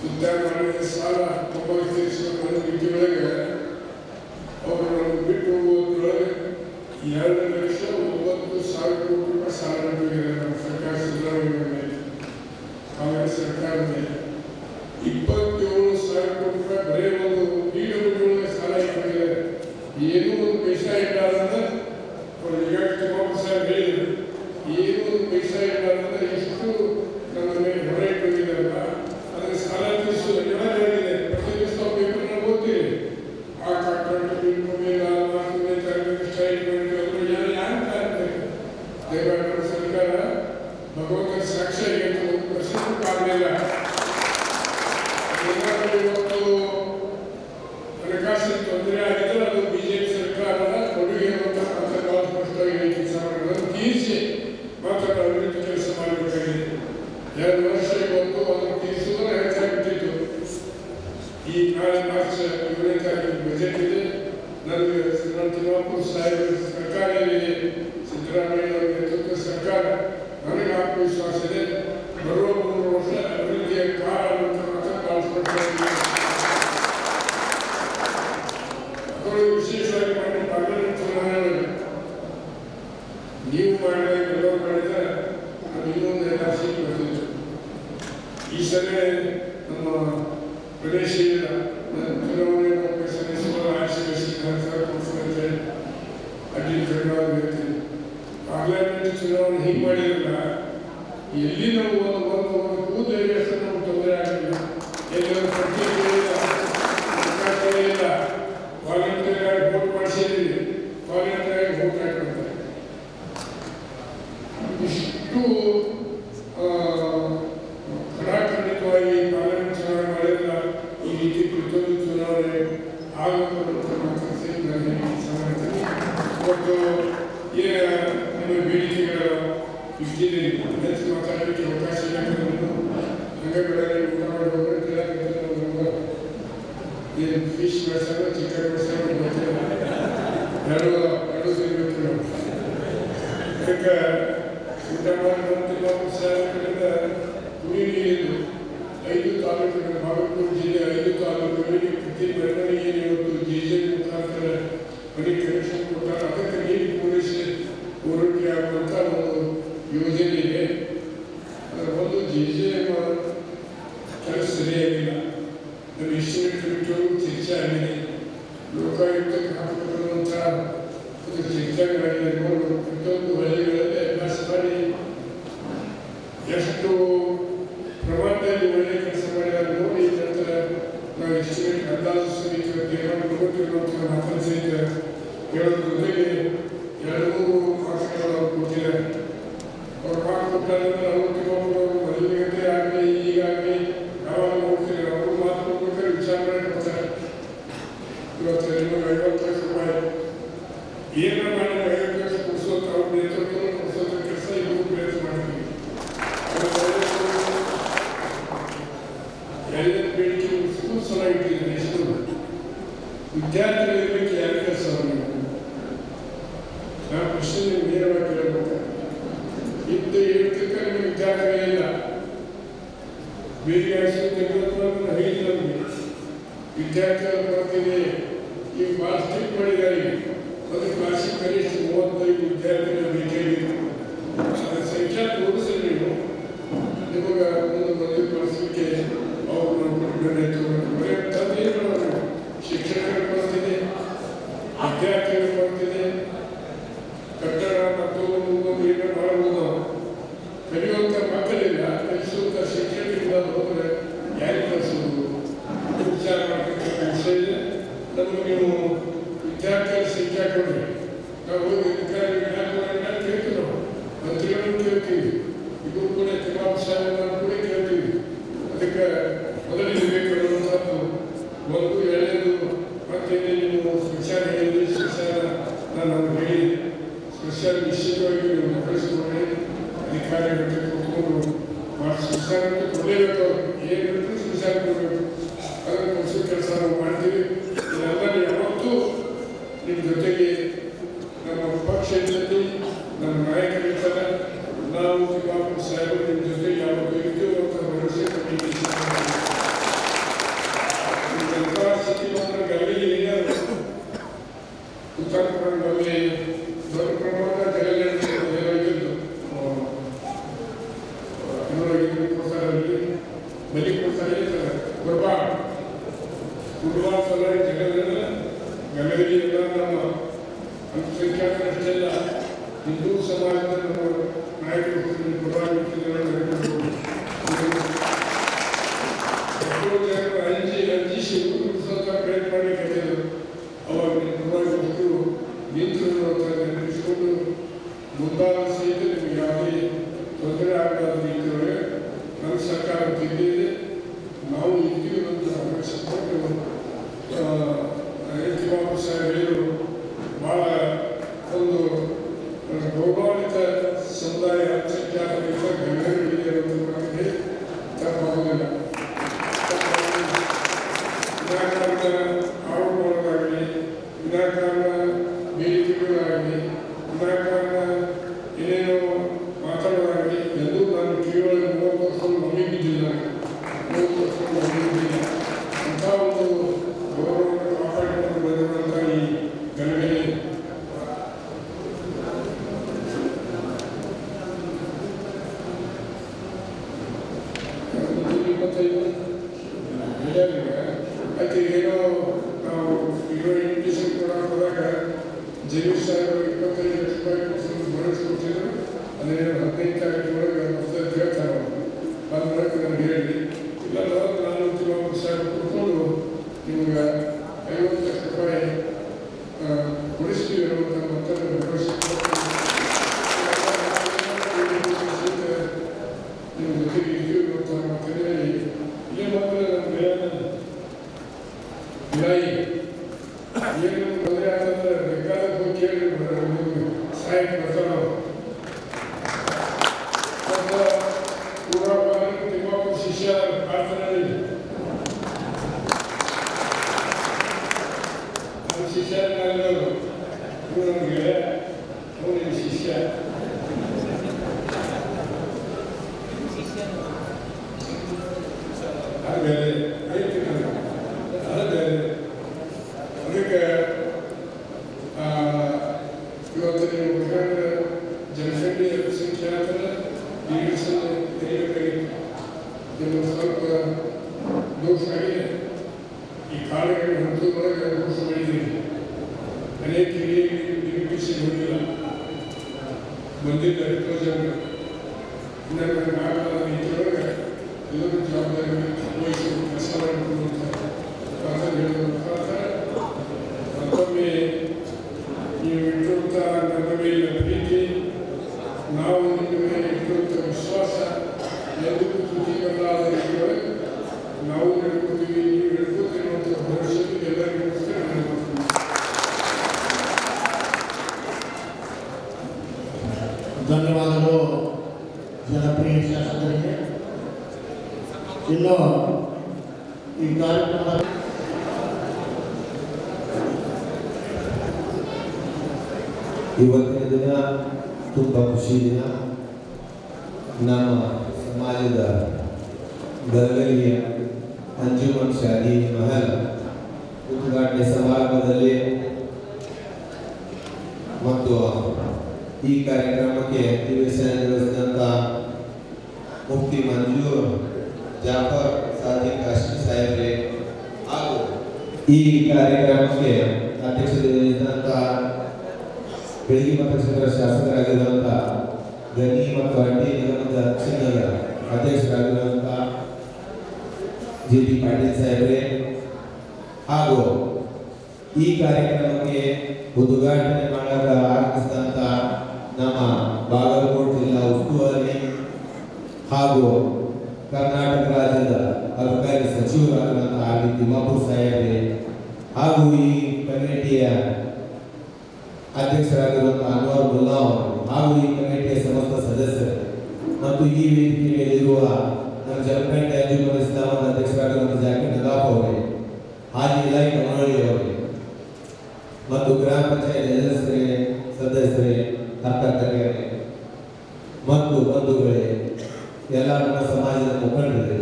ಉದ್ಧಾರ ಮಾಡಿದ ಸಾಲ ಒಬ್ಬರು ತೀರಿಸುವ ರೀತಿಯೊಳಗೆ ಅವರು ನಮಗೆ ಬಿಟ್ಟು ಹೋಗೋದ್ರೊಳಗೆ 2,09,000 ಕೋಟಿ ರೂಪಾಯಿ ಸಾಲ ಮಾಡಿದ್ದಾರೆ ನಮ್ಮ ಸರ್ಕಾರ ಸಿದ್ದರಾಮಯ್ಯ ಮೇಲೆ. ಕಾಂಗ್ರೆಸ್ ಸರ್ಕಾರದ ಮೇಲೆ 27,000 ಕೋಟಿ ರೂಪಾಯಿ ಬರೀ ಒಂದು PWD ಸಾಲ ಇಟ್ಟಿದ್ದಾರೆ. ಏನೂ ಒಂದು ಪೈಸಾ ಇಟ್ಟಾರಂದ್ರೆ ಅವರು ಈಗಾಗಲೇ ತಿಮ್ಮಪ್ಪ ಸಾಹೇಬ್ ಹೇಳಿದರು, ಏನೂ ಒಂದು ಪೈಸಾ ಇಟ್ಟಾರಂದ್ರೆ ಇಷ್ಟು ನಮ್ಮ ಮೇಲೆ ಹೊರ ಇಟ್ಟಿದ್ದಾರಲ್ಲ, ಅದಕ್ಕೆ ಸಾಲ ತೀರಿಸುವುದು ಅನಿವಾರ್ಯವಾಗಿದೆ. ಪ್ರತಿ ದಿವಸ ನಾವು ಪೇಪರ್ನ ಓದ್ತೀವಿ. ಆ ಕಾಂಟ್ರಾಕ್ಟ್ ಬಿಲ್ ಸ್ಟ್ರೈಕ್ ಮಾಡಿದ್ರು ಯಾರು ಕಾರಣಬೇಕು? ದಯಮಾಡಿ ನಮ್ಮ ಸರ್ಕಾರ ಭಗವಂತನ ಸಾಕ್ಷಿಯಾಗಿ 1% ಕಾರಣ ಇವತ್ತು ಹಣಕಾಸಿನ ತೊಂದರೆ ಆಗಿದ್ದರೆ ಅದು ಬಿಜೆಪಿ ಸರ್ಕಾರದ ಕೊಡುಗೆ ಅಂತ ಬಹಳ ಸ್ಪಷ್ಟವಾಗಿ ಕೆಲಸ ಮಾಡಿರೋದು ತೀರಿಸಿ ಮಾತ್ರ ಅಭಿವೃದ್ಧಿ ಕೆಲಸ ಮಾಡಬೇಕಾಗಿದೆ. 2 ವರ್ಷ ಇವತ್ತು ಅದನ್ನು ತೀರಿಸುವುದನ್ನು ಹೆಚ್ಚಾಗುತ್ತಿತ್ತು. ಈ ನಾಳೆ ಮಾರ್ಚ್ 7ನೇ ತಾರೀಕು ಬಜೆಟ್ ಇದೆ. ನನಗೆ ತಿಮ್ಮಾಪುರ ಸಾಹೇಬರ ಸರ್ಕಾರ ಏನಿದೆ, ಸಿದ್ದರಾಮಯ್ಯ ಅವರ ನೇತೃತ್ವದ ಸರ್ಕಾರ, ನನಗೆ ಆತ್ಮವಿಶ್ವಾಸ ಇದೆ. ಬರುವ 3 ವರ್ಷ ಅಭಿವೃದ್ಧಿಯ ಕಾಲ ಅಂತ ಮಾತ್ರ ಬಹಳ ಸ್ಪಷ್ಟವಾಗಿದೆ. ಅವರು ವಿಶೇಷವಾಗಿ ಮಾಡಿ ಪಾರ್ಲಿಮೆಂಟ್ ಚುನಾವಣೆ ನೀವು ಮಾಡಿದ ಎಲ್ಲರೂ ಮಾಡಿದ್ರೆ ಅದು ಇನ್ನೊಂದು ಎಲ್ಲ ಸೀಟ್ ಬರ್ತಿತ್ತು. ಈ ಸಲ ನಮ್ಮ ಪ್ರದೇಶ ಚುನಾವಣೆ ಸದಸ್ಯರು ಆರಿಸಿದಂತೆ ಅಡ್ಡಿ ಧನ್ಯವಾದ ಹೇಳ್ತೀನಿ. ಪಾರ್ಲಿಮೆಂಟ್ ಚುನಾವಣೆ ಹೀಗೆ ಮಾಡಿರಲ್ಲ, ಎಲ್ಲಿ ನಾವು ಒಂದು ಕೂದಲಿಗೆ ಹೆಸರು ನಮ್ಗೆ ತೊಂದರೆ ಆಗಲಿಲ್ಲ. ಎಲ್ಲರೂ ಇಲ್ಲ, ವಾಲಂಟಿಯರ್ ಆಗಿ ವೋಟ್ ಮಾಡಿಸಿದ್ದೀವಿ, ವಾಲಂಟಿಯರ್ ಆಗಿ ವೋಟ್ ಹಾಕಿರ್ತಾರೆ. ಇಷ್ಟು ಖಡಾಖಂಡಿತವಾಗಿ ಪಾರ್ಲಿಮೆಂಟ್ ಚುನಾವಣೆ ಮಾಡಿಲ್ಲ. ಈ ರೀತಿ ಪ್ರತಿಯೊಂದು ಚುನಾವಣೆ ಆಗಬೇಕು ಅಂತ ಮಾತಾಡ್ತೀನಿ. ಇವತ್ತು ನಿಮ್ಮ ಬೇಡಿಕೆಗಳ ಇಷ್ಟಿದೆ ಹೆಚ್ಚು ಮಾತಾಡಲಿಕ್ಕೆ ಅವಕಾಶ ಇಲ್ಲ. ಅಂಗಗಳಲ್ಲಿ ಊಟ ಮಾಡುವಾಗ ಏನು ಫಿಶ್ ಮಾಡ್ಸೋದು ಚಿಕನ್ ಮಾಡ್ಸೋದು ಗೊತ್ತಿಲ್ಲ, ಎರಡು ತಿನ್ಬೇಕು ನಾವು. ಅದಕ್ಕೆ ಊಟ ಮಾಡಿ ಬರ್ತೀವಿ ಕಡೆಯಿಂದ ಕುಡಿ ನೀರಿದ್ದು 5 ತಾಲೂಕುಗಳು, ಬಾಗಲಕೋಟೆ ಜಿಲ್ಲೆ 5 ತಾಲೂಕುಗಳಿಗೆ ಪ್ರತಿ ಮನೆಗಳಿಗೆ ಇವತ್ತು ಜೆ ಮುಖಾಂತರ ಮನೆ ಕನೆಕ್ಷನ್ ಕೊಟ್ಟಾಗ ಅದಕ್ಕೆ ನೀರು ಪೂರೈಸಿ ಪೂರೈಕೆ ಆಗುವಂಥ ಒಂದು ಯೋಜನೆ ಇದೆ. ಅದರ ಒಂದು ಜೆ ಕೆಲಸ ಸರಿಯಾಗಿಲ್ಲ. ನಮ್ಮ ಎಸ್ಟಿಮೇಟ್ ಕಮಿಟಿಯವರು ಚರ್ಚೆ ಆಗಿದೆ, ಲೋಕಾಯುಕ್ತಕ್ಕೆ ಹಾಕಬೇಕನ್ನುವಂಥ ಒಂದು ಚರ್ಚೆಗಳಾಗಿದೆ. ಪ್ರತಿಯೊಂದು ಹಳ್ಳಿಗಳಲ್ಲಿ ಅಭ್ಯಾಸ ಮಾಡಿ ಎಷ್ಟು ಪ್ರಮಾಣದಲ್ಲಿ ಒಳ್ಳೆಯ ಕೆಲಸ ಮಾಡಿದಾಗ ನೋಡಿ ನಂತರ ನಾವು ಎಸ್ಟಿಮೇಟ್ ಅಂದಾಜು ಸಮಿತಿ ಕೊಟ್ಟಿರುವಂಥ ಮಾತನ್ನು ಸಹಿತ ಹೇಳೋದ್ರ ಜೊತೆಗೆ 2-3 ಮಾರ್ಕ್ಸ್ಗಳು ಅವ್ರು ಕೊಟ್ಟಿದ್ದಾರೆ. ಅವ್ರು ಮಾರ್ಕ್ ಕೊಟ್ಟಾದ್ರೆ ಅವರು ಮೊದಲಿಗೆ ಆಗಲಿ ಈಗಾಗಲಿ ಯಾವಾಗ ನೋಡ್ತೀರಿ ಅವರು ಮಾತು ಕೊಡ್ಬೇಕಾದ್ರೆ ವಿಚಾರ ಮಾಡಿ ಕೊಡ್ತಾರೆ. ಇವತ್ತು ನಿಮಗೆ 50 ಲಕ್ಷ ರೂಪಾಯಿ ಏನ ಮಾಡಿ 50 ಲಕ್ಷ ಕೊಡಿಸೋದು ಅವ್ರ ನೇತೃತ್ವದಲ್ಲಿ ಕೊಡಿಸೋದ್ರ ಕೆಲಸ ಇವರು ಪ್ರಯತ್ನ ಮಾಡ್ತೀವಿ. ಎಲ್ಲ ಬೇಡಿಕೆ ಸ್ಕೂಲ್ ಸಲ ಇಟ್ಟಿದ್ದಾರೆ. ಎಷ್ಟು ವಿದ್ಯಾರ್ಥಿಗಳಿರ್ಬೇಕು, ಯಾರ ಕೆಲಸ ನಾವು ಪ್ರಶ್ನೆ ನೇರವಾಗಿ ಕೇಳಬೇಕು. ಇದ್ದು ಹೇಳ್ತಿರ್ಕ ನಿಮಗೆ ವಿದ್ಯಾರ್ಥಿಗಳಿಲ್ಲ, ಬೇರೆ ಹೇಳಿದ್ರೆ ವಿದ್ಯಾರ್ಥಿಗಳ ಕೊರತಿದೆ. ಈಗ ಭಾಳ ಸ್ಟ್ರಿಕ್ಟ್ ಮಾಡಿದ್ದಾರೆ. ಒಂದು ಕ್ಲಾಸಿಗೆ ಕನಿಷ್ಠ 35 ವಿದ್ಯಾರ್ಥಿಗಳು ಬೇಕಾಗಿತ್ತು. ಅದರ ಸಂಖ್ಯೆ ತೋರಿಸಿ ನೀವು ನಿಮಗೆ ಒಂದು ಮದುವೆ ಕಳಿಸಲಿಕ್ಕೆ ಅವರು ತಂದೇನು ಶಿಕ್ಷಕರ ಕೊರತಿದೆ, ವಿದ್ಯಾರ್ಥಿಗಳ ಕೊರತಿದೆ, ಕಟ್ಟಡ ಮತ್ತು ಏನು ಮಾಡಬಹುದು. ಕಲಿಯುವಂಥ ಮಕ್ಕಳಿಲ್ಲ, ಕಲಿಸುವಂಥ ಶಿಕ್ಷಕರಿಂದ ಹೋದರೆ ಯಾರಿಗೆ ಕಲಿಸಬಹುದು ವಿಚಾರ ಮಾಡತಕ್ಕಂಥ ವಿಷಯ ಇದೆ. ನಮಗೆ ನೀವು ವಿದ್ಯಾರ್ಥಿಗಳ ಸಂಖ್ಯೆ ಕೊಡ್ರಿ. ನಾವು ಅಧಿಕಾರಿಗಳನ್ನ ಕೇಳ್ತೀವಿ, ನಾವು ಮಂತ್ರಿಗಳನ್ನು ಕೇಳ್ತೀವಿ, ಇದು ಕೂಡ ತಿಮ್ಮಾಪ ಸಾಹೇಬರನ್ನು ಕೂಡ ಕೇಳ್ತೀವಿ. ಅದಕ್ಕೆ ಮೊದಲಿಗೆ ಬೇಕಾಗಿರುವಂಥದ್ದು ಒಂದು ಎಳೆಯದು ಮತ್ತೇನೆ ನೀವು ಸ್ಪೆಷಲ್ ಹೇಳಿದ್ರಿ. ಸ್ಪೆಷಲ್ ನಾನು ಹೇಳಿ ಸ್ಪೆಷಲ್ ನಿಶ್ಚಿತವಾಗಿ ನೀವು ಕಳಿಸ್ಕೊಂಡ್ರೆ ಅಧಿಕಾರಿಗಳಿಗೆ ಕೂತ್ಕೊಂಡು ಸ್ಪೆಷಲ್ ಕೊಡಲೇಬೇಕು. ಏನಿದ್ರು ಸ್ಪೆಷಲ್ ಕೊಡಬೇಕು. ಅದನ್ನು ಮುಗಿಸೋ ಕೆಲಸ ನಾವು ಮಾಡ್ತೀವಿ. ಇದೆಲ್ಲ ಯಾವತ್ತೂ ನಿಮ್ಮ ಜೊತೆಗೆ ನಮ್ಮ ಪಕ್ಷ ಇರ್ತೈತಿ, ನಮ್ಮ ನಾಯಕರಿರ್ತಾರೆ. ನಾವು ತಿಮ್ಮಾಪ ಸಾಹೇಬರು ನಿಮ್ಮ ಜೊತೆ ಯಾವತ್ತೂ ಇರ್ತೀವಿ ಅಂತ ಭರವಸೆ ಕೊಟ್ಟಿದ್ದೀವಿ. ಸ್ಥಿತಿ ಮಾತ್ರ ಗಲ್ಲಿ ಏನಾದ್ರು ಉತ್ತರ ಕನ್ನಡದಲ್ಲಿ ದೊಡ್ಡ ಪ್ರಮಾಣದ ಜಲಗಂಡು ಕೊಡ್ತಾರೆ, ಬಲಿ ಕೊಡ್ತಾರೆ. ಗುರುವಾರ ಸಲ ಜಗಲ್ಲ ಗಲಗಲಿ ಎಲ್ಲ ನಮ್ಮ ಅಲ್ಪಸಂಖ್ಯಾತರಷ್ಟೆಲ್ಲ ಹಿಂದೂ ಸಮಾಜದ ನಮ್ಮ ನಾಯಕರು ಅಂಜಿಸಿ ಸ್ವಲ್ಪ ಪ್ರಯತ್ನ ಮಾಡಿ ಕಟ್ಟಿದರು. ಅವಾಗ ಪರವಾಗಿ ನಿಂತು ನೆನಪಿಸಿಕೊಂಡು ಮುಂದಾದ ಸಹಿತ ನಿಮಗೆ ಯಾವುದೇ ತೊಂದರೆ ಆಗಲಾದ ರೀತಿಯೊಳಗೆ ನಮ್ಮ ಸರ್ಕಾರ ತಿದ್ದಿದೆ, ನಾವು ಇದ್ದೀವಿ ಅಂತ ಅವಶ್ಯಕತೆ ತಿಮ್ಮಾಪ ಸಾಹೇಬ್ ಹೇಳಿದರು. ಭಾಳ ಒಂದು ಗೌರವಾನ್ವಿತ ಸಮುದಾಯ ಅಲ್ಪಸಂಖ್ಯಾತರಿಂದ ಗಂಗರಿಗೆ ನಮಗೆ ತಪ್ಪಾಗುವುದಿಲ್ಲ. ವಿನಾಕಾರಣ ಆರೋಪ ಮಾಡೋದಾಗಲಿ, ವಿನಾಕಾರಣ ಬೇಡಿಕೆಗಳಾಗಲಿ, ವಿನಾಕಾರಣ ಏನೇನೋ ಮಾತಾಡೋದಾಗಲಿ ಎಲ್ಲೂ ನಾನು ಕಿವಿಯೊಳಗೆ 30 ವರ್ಷ ಮನೆ ಬಿದ್ದಿಲ್ಲ, 30 ವರ್ಷ ಮನೆ ಬಿದ್ದಿಲ್ಲ. ಅಂಥ ಒಂದು ಗೌರವವನ್ನು ಕಾಪಾಡಿಕೊಂಡು ಬಂದಿರುವಂಥ ಈ ಗಣಗಳಿಗೆ ಅದಕ್ಕೆ ಏನೋ ನಾವು ಇನ್ವಿಟೇಷನ್ ಕೊಡೋದಾಗ ಜಮೀರ್ ಸಾಹೇಬರು 25 ಲಕ್ಷ ರೂಪಾಯಿ ಸಾಹಿತ್ಯ ಬರ್ತಾರೆ ತಿಮ್ಮಪ್ಪ ಶಿಷ್ಯ ಪ್ರಾರ್ಥನೆ ಶಿಷ್ಯ ನನಗೆ ಅವನಿಗೆ ಶಿಷ್ಯ ಅದು ಬೇರೆ ಐತಿ ಅದು ಬೇರೆ ಅದಕ್ಕೆ ಇವತ್ತು ನೀವು ಜನಸಂಖ್ಯೆ ಸಂಖ್ಯಾತರ ಈಗಿಸಲು ತೆಗೆಯಬೇಕಾಗಿತ್ತು ನಿಮ್ಮ ಸ್ವಲ್ಪ ದೋಷ ಆಗಿದೆ ಈ ಕಾಲಗಳ ಹಂತದೊಳಗೆ ದೋಷ ಮಾಡಿದ್ದೀರಿ ಅನೇಕ ನಿರೂಪಿಸಿ ಹೋಗಿಲ್ಲ ಬಂದಿದ್ದ ಎಷ್ಟೋ ಜನರು ನನ್ನ ನಾಟಕದ ನೀತಿಯೊಳಗೆ ಎಲ್ಲರೂ ಜವಾಬ್ದಾರಿ ವಹಿಸಿ ಕೆಲಸ ಮಾಡಿಕೊಳ್ಳುವಂಥ ಹೇಳುವ ಮುಖಾಂತರ ಮತ್ತೊಮ್ಮೆ ನೀವು ಇಟ್ಟಿರುವಂಥ ನನ್ನ ಮೇಲಿನ ಪ್ರೀತಿ ನಾವು ನಿಮ್ಮ ಮೇಲೆ ಇಟ್ಟಿರುವಂಥ ವಿಶ್ವಾಸ ಎಲ್ಲರಿಗೂ ತೃಪ್ತಿ ಬರಲಾದ ರೀತಿಯೊಳಗೆ ನಾವು ನಡ್ಕೊತೀವಿ ನೀವು ನಡ್ಕೊತೀವಿ ಅನ್ನುವಂಥ ಭವಿಷ್ಯಕ್ಕೆ ಎಲ್ಲರಿಗೂ ಧನ್ಯವಾದಗಳು ಜನಪ್ರಿಯ ಶಾಸಕರಿಗೆ. ಇನ್ನು ಈ ಕಾರ್ಯಕ್ರಮದ ಇವತ್ತಿನ ದಿನ ತುಂಬ ಖುಷಿ ದಿನ. ನಮ್ಮ ಸಮಾಜದ ಗದಗಿಯ ಅಂಜುಮನ್ ಶಾದಿ ಮಹಲ್ ಉದ್ಘಾಟನೆ ಸಮಾರಂಭದಲ್ಲಿ ಮತ್ತು ಈ ಕಾರ್ಯಕ್ರಮಕ್ಕೆ ಅಧಿವೇಶನ ನಿರ್ವಹಿಸಿದಂಥ ಮುಫ್ತಿ ಮಂಜೂರ್ ಜಾಫರ್ ಸಾದಿಕ್ ಕಾಶಿ ಸಾಹೇಬ್ರೆ ಹಾಗೂ ಈ ಕಾರ್ಯಕ್ರಮಕ್ಕೆ ಅಧ್ಯಕ್ಷತೆ ವಹಿಸಿದಂಥ ಬೆಳಗ್ಗೆ ಮತಕ್ಷೇತ್ರ ಶಾಸಕರಾಗಿರುವಂಥ ಗಣಿ ಮತ್ತು ಅಡ್ಡಿ ನಿಗಮದ ಚಿನ್ನದ ಅಧ್ಯಕ್ಷರಾಗಿರುವಂಥ ಜಿ.ಟಿ. ಪಾಟೀಲ್ ಸಾಹೇಬ್ರೆ ಹಾಗೂ ಈ ಕಾರ್ಯಕ್ರಮಕ್ಕೆ ಉದ್ಘಾಟನೆ ಮಾಡಲು ಆಗಮಿಸಿದಂಥ ನಮ್ಮ ಬಾಗಲಕೋಟೆ ಜಿಲ್ಲಾ ಉಸ್ತುವಾರಿ ಹಾಗೂ ಕರ್ನಾಟಕ ರಾಜ್ಯದ ಅಬಕಾರಿ ಸಚಿವರಾಗಿರುವಂಥ ಆರ್ ಡಿ ತಿಮ್ಮಾಪುರ್ ಸಾಹೇಬ್ರೆ ಹಾಗೂ ಈ ಕಮಿಟಿಯ ಅಧ್ಯಕ್ಷರಾಗಿರುವಂಥ ಅನ್ವರ್ ಮುಲ್ಲಾ ಅವರು ಹಾಗೂ ಈ ಕಮಿಟಿಯ ಸಮಸ್ತ ಸದಸ್ಯರು ಮತ್ತು ಈ ವೇದಿಕೆ ಮೇಲಿರುವ ನಮ್ಮ ಜಲಪೇಟೆ ಅಂಜುಮನ್ ಇಸ್ಲಾಮದ ಅಧ್ಯಕ್ಷರಾಗಿರುವಂಥ ಜಾಕಿರ್ ನದಾಫ್ ಅವರೇ, ಹಾಜಿ ಇಲಾಖೆ ಕಮನಳ್ಳಿ ಅವರೇ ಮತ್ತು ಗ್ರಾಮ ಪಂಚಾಯತ್ ಸದಸ್ಯರೇ, ಅಕ್ಕರೆ ಮತ್ತು ಬಂಧುಗಳೇ, ಎಲ್ಲ ನಮ್ಮ ಸಮಾಜದ ಮುಖಂಡರೇ,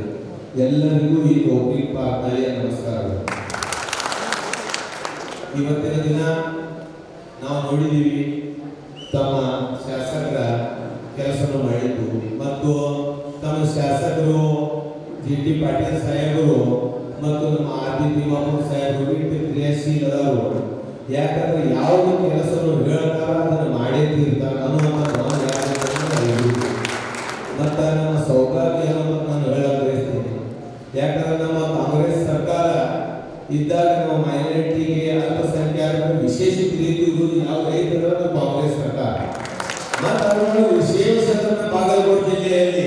ಎಲ್ಲರಿಗೂ ಈ ತೌಫೀಕ್ ಪಾಕ್ನಳ್ಳಿಯ ನಮಸ್ಕಾರಗಳು. ಇವತ್ತಿನ ದಿನ ನಾವು ನೋಡಿದ್ದೀವಿ ತಮ್ಮ ಶಾಸಕರ ಕೆಲಸವನ್ನು ಮಾಡಿದ್ದು ಮತ್ತು ತಮ್ಮ ಶಾಸಕರು ಜಿ.ಟಿ. ಪಾಟೀಲ್ ಸಾಹೇಬರು ಮತ್ತು ನಮ್ಮ ಆರ್ ಡಿ ತಿಮ್ಮಾಪುರ್ ಸಾಹೇಬರು ಇಟ್ಟು ಕ್ರಿಯಾಶೀಲರು. ಯಾಕಂದ್ರೆ ಯಾವುದೇ ಕೆಲಸವನ್ನು ಹೇಳ್ತಾರ ಅದನ್ನು ಮಾಡೇ ತೀರ್ತಾರೆ ಅನ್ನುವಂಥ ಮತ್ತು ನಮ್ಮ ಸೌಭಾಗ್ಯ ಅನ್ನೋದನ್ನು ನಾನು ಹೇಳಕ್ಕೆ ಬಯಸ್ತೀನಿ. ಯಾಕಂದ್ರೆ ನಮ್ಮ ಕಾಂಗ್ರೆಸ್ ಸರ್ಕಾರ ಇದ್ದಾಗ ನಮ್ಮ ಮೈನಾರಿಟಿಗೆ ಅಲ್ಪಸಂಖ್ಯಾತರು ವಿಶೇಷ ಪ್ರೀತಿ ಇರುವುದು ಯಾವ ರೈತರ ಕಾಂಗ್ರೆಸ್ ಸರ್ಕಾರ ಮತ್ತು ಅದರೊಳಗೆ ವಿಶೇಷ ಬಾಗಲಕೋಟೆ ಜಿಲ್ಲೆಯಲ್ಲಿ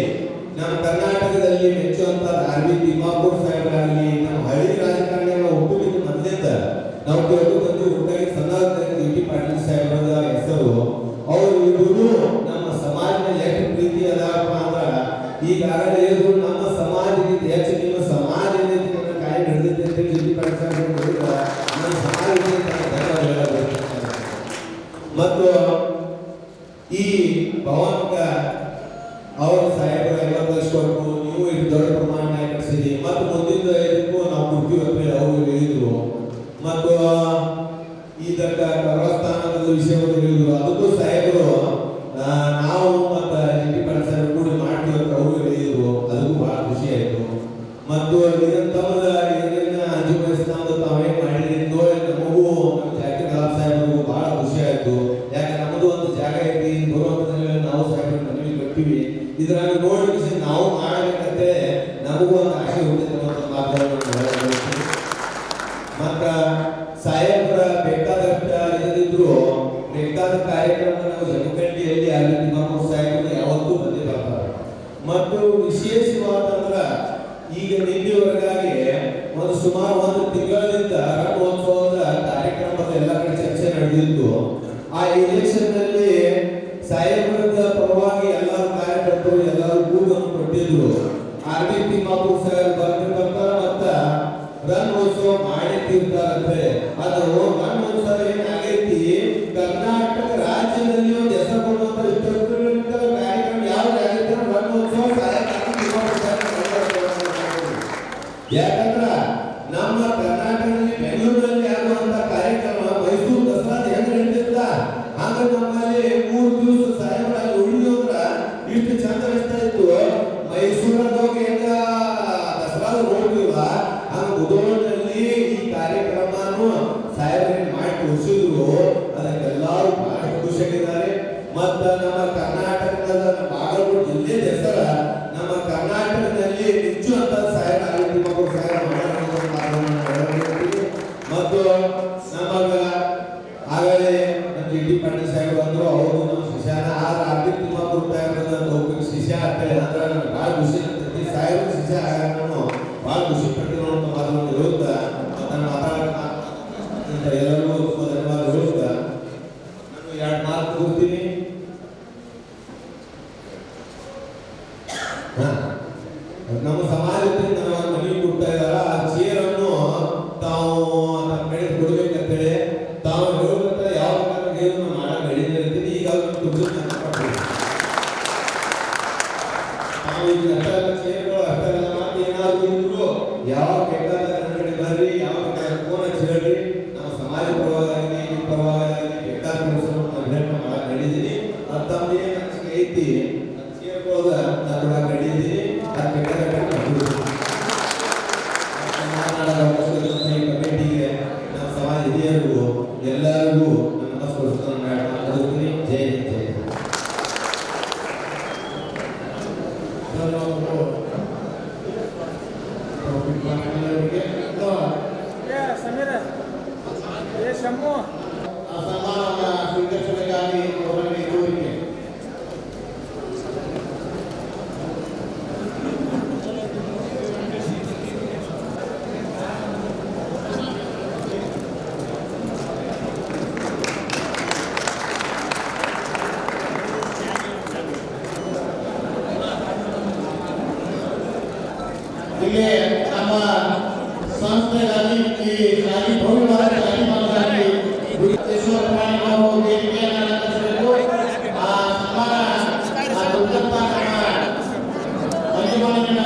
ನಮ್ಮ ಕರ್ನಾಟಕದಲ್ಲಿ ಮೆಚ್ಚುವಂತ ಆರ್ ಡಿ ತಿಮ್ಮಾಪುರ್ ಸಾಹೇಬರಾಗಲಿ ನಮ್ಮ ಹಳ್ಳಿ ರಾಜಕಾರಣಿಗಳ ಒಕ್ಕೂಟದ ಮೊದಲಿಂದ ನಾವು ಕೇಳುವಂತೆ ಒಟ್ಟಾಗಿ ಸಣ್ಣದ ಜಿ.ಟಿ. ಪಾಟೀಲ್ ಸಾಹೇಬರ ಹೆಸರು. ಅವರು ಇಬ್ಬರು ನಮ್ಮ ಸಮಾಜದ ಎಷ್ಟು ಪ್ರೀತಿ ಅದಪ್ಪ ಅಂದ್ರೆ ಈಗಾಗಲೇ ನಮ್ಮ ಸಮಾಜಕ್ಕೆ ಹೆಚ್ಚು ನಿಮ್ಮ ಸಮಾಜದ ಕಾಯಿ ನಡೆದಿದೆ ಅಂತ ಜಿ.ಟಿ. ಪಾಟೀಲ್ ಸಾಹೇಬರು ನಮ್ಮ ಸಮಾಜಕ್ಕೆ ಮತ್ತು ಈ ಭವನಕ ಅವರ ಸಾಹೇಬರ 50 ಲಕ್ಷ ಕೊಟ್ಟು ನೀವು ಇದು ದೊಡ್ಡ ಪ್ರಮಾಣ ಕಟ್ಟಿಸಿರಿ ಮತ್ತು ಮುಂದಿನ ಇದಕ್ಕೂ ನಾವು ಕೊಡ್ತೀವಿ ಅಂತ ಅವರು ಹೇಳಿದ್ರು. ಮತ್ತು ಇದಕ್ಕೆ ಕರ್ಮಸ್ಥಾನದ ವಿಷಯವನ್ನು ಹೇಳಿದ್ರು. ಅದಕ್ಕೂ ಸಾಹೇಬರು ನಾವು ಮತ್ತು ಜಿ.ಟಿ. ಪಾಟೀಲ್ ಸಾಹೇಬರು ಕೂಡಿ ಮಾಡ್ತೀವಿ ಅಂತ ಅವರು ಹೇಳಿದ್ರು. ಅದಕ್ಕೂ ಬಹಳ ಖುಷಿ ಆಯಿತು. ಮತ್ತು ತಮ್ಮದ ಇದನ್ನ ಅಂಜುಮನ್ ಇಸ್ಲಾಮದ ತಾವೇ ಮಾಡಿದ್ದು ನಮಗೂ ನಮ್ಮ ಜಾಕಿರ್ ನದಾಫ್ ಸಾಹೇಬರಿಗೂ ಬಹಳ ಖುಷಿ ಆಯಿತು. ಯಾಕೆ ನಮ್ಮದು ಒಂದು ಜಾಗ ಐತಿ, ಬರುವಂತ ನಾವು ಸಾಹೇಬರು ಮನವಿ ಕಟ್ತೀವಿ, ಇದ್ರಾಗ ನೋಡಿ ನಾವು ಮಾಡಬೇಕಂತೆ ನಮಗೂ ಒಂದು ಆಸೆ ಹುಟ್ಟಿದೆ ಅನ್ನೋ ಮಾತುಗಳನ್ನು ಮತ್ತ ಸಾಹೇಬರ ಬೇಕಾದಷ್ಟ ಇಲ್ಲದಿದ್ರು ಬೇಕಾದ ಕಾರ್ಯಕ್ರಮ ನಾವು ಜಮಖಂಡಿಯಲ್ಲಿ ಅಲ್ಲಿ ತಿಮ್ಮಾಪುರ್ ಸಾಹೇಬರು ಯಾವತ್ತೂ ಬಂದೇ ಬರ್ತಾರೆ. ಮತ್ತು ವಿಶೇಷವಾದಂದ್ರ ಈಗ ನಿನ್ನೆವರೆಗಾಗಿ ಒಂದು ಸುಮಾರು 1 ತಿಂಗಳಿಂದ ರಣೋತ್ಸವದ ಕಾರ್ಯಕ್ರಮದ ಎಲ್ಲ ಕಡೆ ಚರ್ಚೆ ನಡೆದಿತ್ತು. ಆ ಎಲೆಕ್ಷನ್ ನಲ್ಲಿ ಸಾಹೇಬರ ಪರವಾಗಿ ಎಲ್ಲರೂ ಕಾರ್ಯಕರ್ತರು ಎಲ್ಲರೂ ಕೂಗನ್ನು ಕೊಟ್ಟಿದ್ರು. RDP ಮಾಪುರ್ ಸಾಹೇಬ್ ಬರ್ತಿರ್ಬೇಕ ಮತ್ತ ರನ್ ಉತ್ಸವ ಮಾಡಿರ್ತಾರಂತೆ. ಅದು ರನ್ ಉತ್ಸವ ಏನಾಗೈತಿ, ಕರ್ನಾಟಕ ರಾಜ್ಯದಲ್ಲಿ ಒಂದು ಹೆಸರು ಕೊಡುವಂತ ಕಾರ್ಯಕ್ರಮ ಯಾವ್ದು ಆಗೈತೆ ರನ್ ಉತ್ಸವ ಯಾಕಂದ್ರ ನಮ್ಮ ಕರ್ನಾಟಕದಲ್ಲಿ ಬೆಂಗಳೂರಲ್ಲಿ ಆಗುವಂತ ಕಾರ್ಯಕ್ರಮ ಮೈಸೂರು ದಸರಾದ ಹೆಂಗ್ ನಡೀತಿತ್ತ ಹಂಗ ನಮ್ಮಲ್ಲಿ 3 ದಿವಸ ಸಾಹೇಬರಾಗಿ ಉಳಿಯೋದ್ರ ಇಷ್ಟು ಚಂದ ಅನಿಸ್ತಾ ಇತ್ತು. ಮೈಸೂರಲ್ಲಿ ಹೋಗಿ ಹೆಂಗ ದಸರಾದ ನೋಡ್ತೀವ ಹಂಗ ಮುಧೋಳದಲ್ಲಿ ಈ ಕಾರ್ಯಕ್ರಮನು ಸಾಹೇಬರಿಗೆ ಮಾಡಿ ತೋರಿಸಿದ್ರು. ಅದಕ್ಕೆಲ್ಲರೂ ಬಹಳ ಖುಷಿಯಾಗಿದ್ದಾರೆ. ಮತ್ತ ನಮ್ಮ ಕರ್ನಾಟಕದ ಬಾಗಲಕೋಟೆ ಜಿಲ್ಲೆ ಹೆಸರ ನಮ್ಮ ಕರ್ನಾಟಕದಲ್ಲಿ ಹೆಚ್ಚು ಅಂತ ಸಾಹೇಬ ಮತ್ತು ನಮಗ ಆಗಲೇ ನಮ್ಮ ಡಿ ಪಾಟೀಲ್ ಸಾಹೇಬ್ ಬಂದ್ರು. ಅವರು ನಮ್ಮ ಶಿಷ್ಯನ RDP ತಿಮ್ಮಾಪುರ ಸಾಹೇಬ್ ಶಿಷ್ಯ ಆಗ್ತಾರೆ ಅಂದ್ರೆ ನನಗೆ ಭಾಳ ಖುಷಿ ಆಗ್ತೈತಿ. ಸಾಹೇಬ್ ಶಿಷ್ಯ ಆಗ ನಾನು ಭಾಳ ಖುಷಿ ಪಟ್ಟಿರೋ ಅಂತ ಮಾತನ್ನು ವಿರುದ್ಧ ಅದನ್ನು ಮಾತಾಡೋಣ ಎಲ್ಲರಿಗೂ ಧನ್ಯವಾದ ವಿರುದ್ಧ ನಾನು 2 ಮಾತು ಕೂರ್ತೀನಿ. ನಮ್ಮ ಸಮಾಜದಲ್ಲಿ ನಮ್ಮ ಮನೆ ಕೊಡ್ತಾ ಇದಾರ ಆ ಚೇರ್ ಅನ್ನು ತಾವು ನಮ್ಮ ಕಡೆ ಕೊಡ್ಬೇಕಂತೇಳಿ ತಾವು ಹೇಳುವಂತ ಯಾವ ಪ್ರಕಾರ ಮಾಡಕ್ ನಡೀತೀನಿ. ಈಗ ಚೇರ್ಗಳು ಅಷ್ಟೆಲ್ಲ ಮಾತು ಏನಾದ್ರು ಇದ್ರು ಯಾವ ಬೇಕಾದ ನನ್ನ ಕಡೆ ಬರ್ರಿ, ಯಾವ ಬೇಕಾದ ಫೋನ್ ಹಚ್ಚಿ ಹೇಳ್ರಿ. ನಮ್ಮ ಸಮಾಜ ಪರವಾಗಿ ಈ ಪರವಾಗಿ ಬೇಕಾದ ಕೆಲಸವನ್ನು ನಾವು ಹೇಳಿ ಮಾಡಕ್ ನಡೀತೀನಿ. ತಮ್ಮ ಏನ್ ಅನ್ಸಿಕೆ ಐತಿ ಚೇರ್ಗಳದ ನಾನು ನಡೀತೀನಿ. ಕಮಿಟಿಗೆ ನಮ್ಮ ಸಮಾಜ ಹಿರಿಯರಿಗೂ ಎಲ್ಲರಿಗೂ ನಮಸ್ಕರಿಸ್ತೀನಿ. ಜೈ ಜೈ. ಸನ್ಮಾನವನ್ನು ಸ್ವೀಕರಿಸಬೇಕಾಗಿ ಅವರಲ್ಲಿ ಕೋರಿಕೆ. ಇಲ್ಲಿ ನಮ್ಮ ಸಂಸ್ಥೆಗಾಗಿ ಈ ಶಾಲಿ ಭವ್ಯವಾದ ಶಾಲಿ ಮಕ್ಕಳಾಗಿ ಈಶ್ವರ ಪ್ರಾಣಿ ನಾವು ವೇದಿಕೆಯನ್ನು ಅಲಂಕರಿಸಬೇಕು. ಆ ಸನ್ಮಾನ ದುರ್ಗಪ್ಪ ಮಂಜುಮಾನಿನ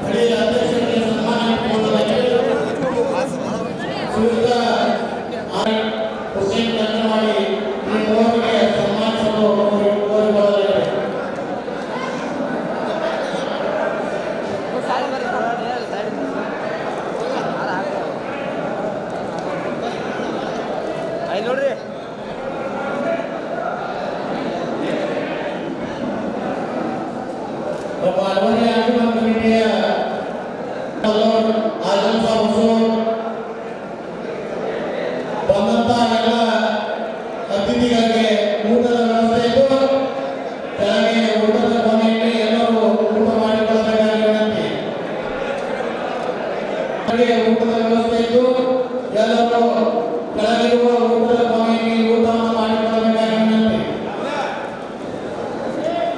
ಸ್ಥಳೀಯ ಅಧ್ಯಕ್ಷರಿಗೆ ಸನ್ಮಾನ ಕೊಡಲಾಗಿದೆ. ಶ್ರೀಯುತ ಹುಸೇನ್ ಕಂಕನವಾಡಿ ಈ ಮೂವರಿಗೆ ಸನ್ಮಾನಿಸಲು ಕೋರಿಕೊಳ್ಳಲಾಗಿದೆ. ನೋಡ್ರಿ ನಮ್ಮ ಅರವನೇ ಅಂಗಮಾನ ಕಮಿಟಿಯ ಆಜಮ್ ಸಾಬ್ ಹುಸೂರ್ ಬಂದಂತ ಎಲ್ಲ ಅತಿಥಿಗಳಿಗೆ ಊಟದ ವ್ಯವಸ್ಥೆ ಇದ್ದು ಕೆಳಗೆ ಊಟದ ಮನೆಯಲ್ಲಿ ಎಲ್ಲರೂ ಊಟ ಮಾಡಿಕೊಳ್ಳಬೇಕಾಗಿ ವಿನಂತಿ. ಊಟದ ವ್ಯವಸ್ಥೆ ಇದ್ದು ಎಲ್ಲರೂ ಕೆಳಗಿರುವ ಊಟದ ಮನೆಯಲ್ಲಿ ಊಟವನ್ನು ಮಾಡಿಕೊಳ್ಳಬೇಕಾಗಿ ವಿನಂತಿ.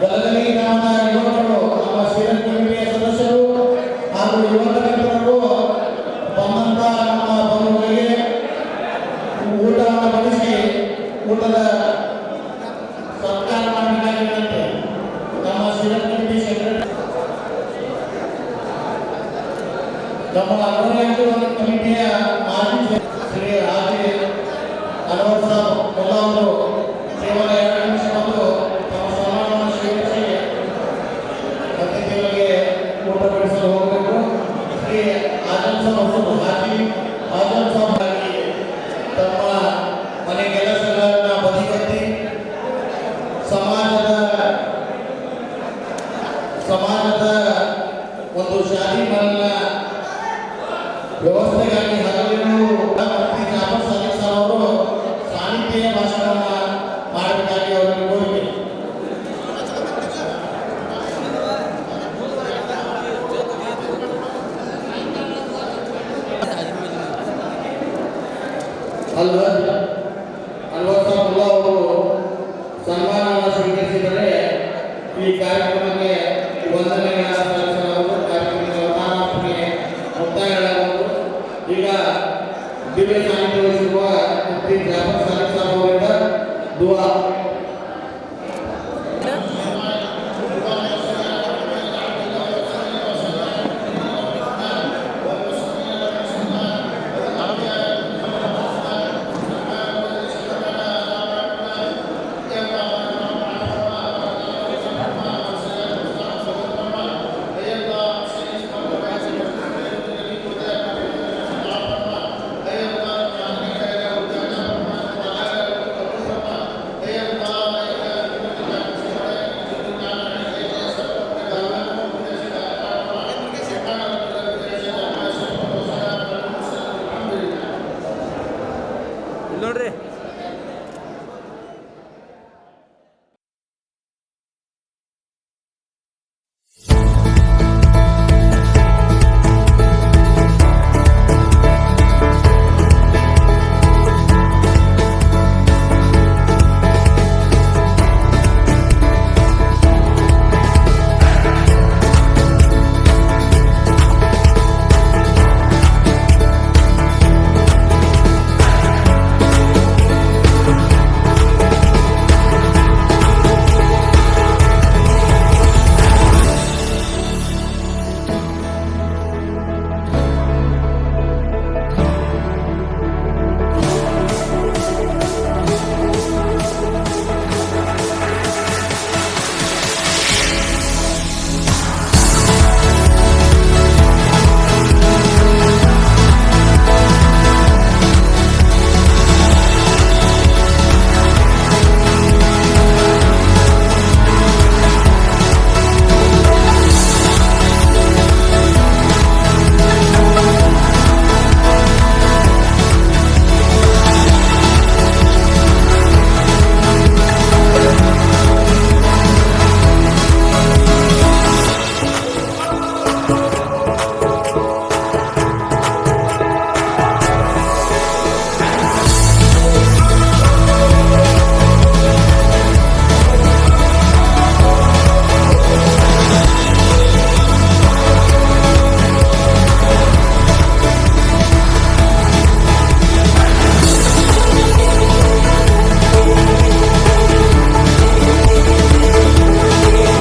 ಗಲಗಲಿ ಗ್ರಾಮದ ಯುವಕರು ನಮ್ಮ ಶ್ರೀರಂಗ ಕಮಿಟಿಯ ಸದಸ್ಯರು ಹಾಗೂ ಯುವಕ ಮಿತ್ರರು ಬಂದಂತ ನಮ್ಮ ಬಂಧುಗಳಿಗೆ ಊಟವನ್ನು ಬಡಿಸಿ ಊಟದ ಸತ್ಕಾರ ಮಾಡಬೇಕಾಗಿ ವಿನಂತಿ. ನಮ್ಮ ಶ್ರೀರಂಗ ಕಮಿಟಿ ಸೆಕ್ರೆಟರಿ ನಮ್ಮ ಅರವನೇ ಕಮಿಟಿಯ ಮಾಜಿ ಶ್ರೀ ರಾಜಿ ಅನ್ವರ್ ಸಾಬ್ ಮುಲ್ಲಾ ಅವರು ಕೇವಲ 2 ನಿಮಿಷ ಬಂದು ತಮ್ಮ ಸನ್ಮಾನವನ್ನು ಸ್ವೀಕರಿಸಿ ಅತಿಥಿಗಳಿಗೆ ಊಟ ಬಡಿಸಲು ಹೋಗಬೇಕು. ಶ್ರೀ ಆಜಮ್ ಸಾಬ್ ಹುಸೂರ್ ಹಾಜಿ ಆಜಮ್ ಸಾಬ್ ಆಗಿ ತಮ್ಮ ಮನೆ ಕೆಲಸಗಳನ್ನ ಬದಿಗೊತ್ತಿ ಸಮಾಜದ ಒಂದು ಶಾದಿ ಮಹಲ್ನ ವ್ಯವಸ್ಥೆಗಾಗಿ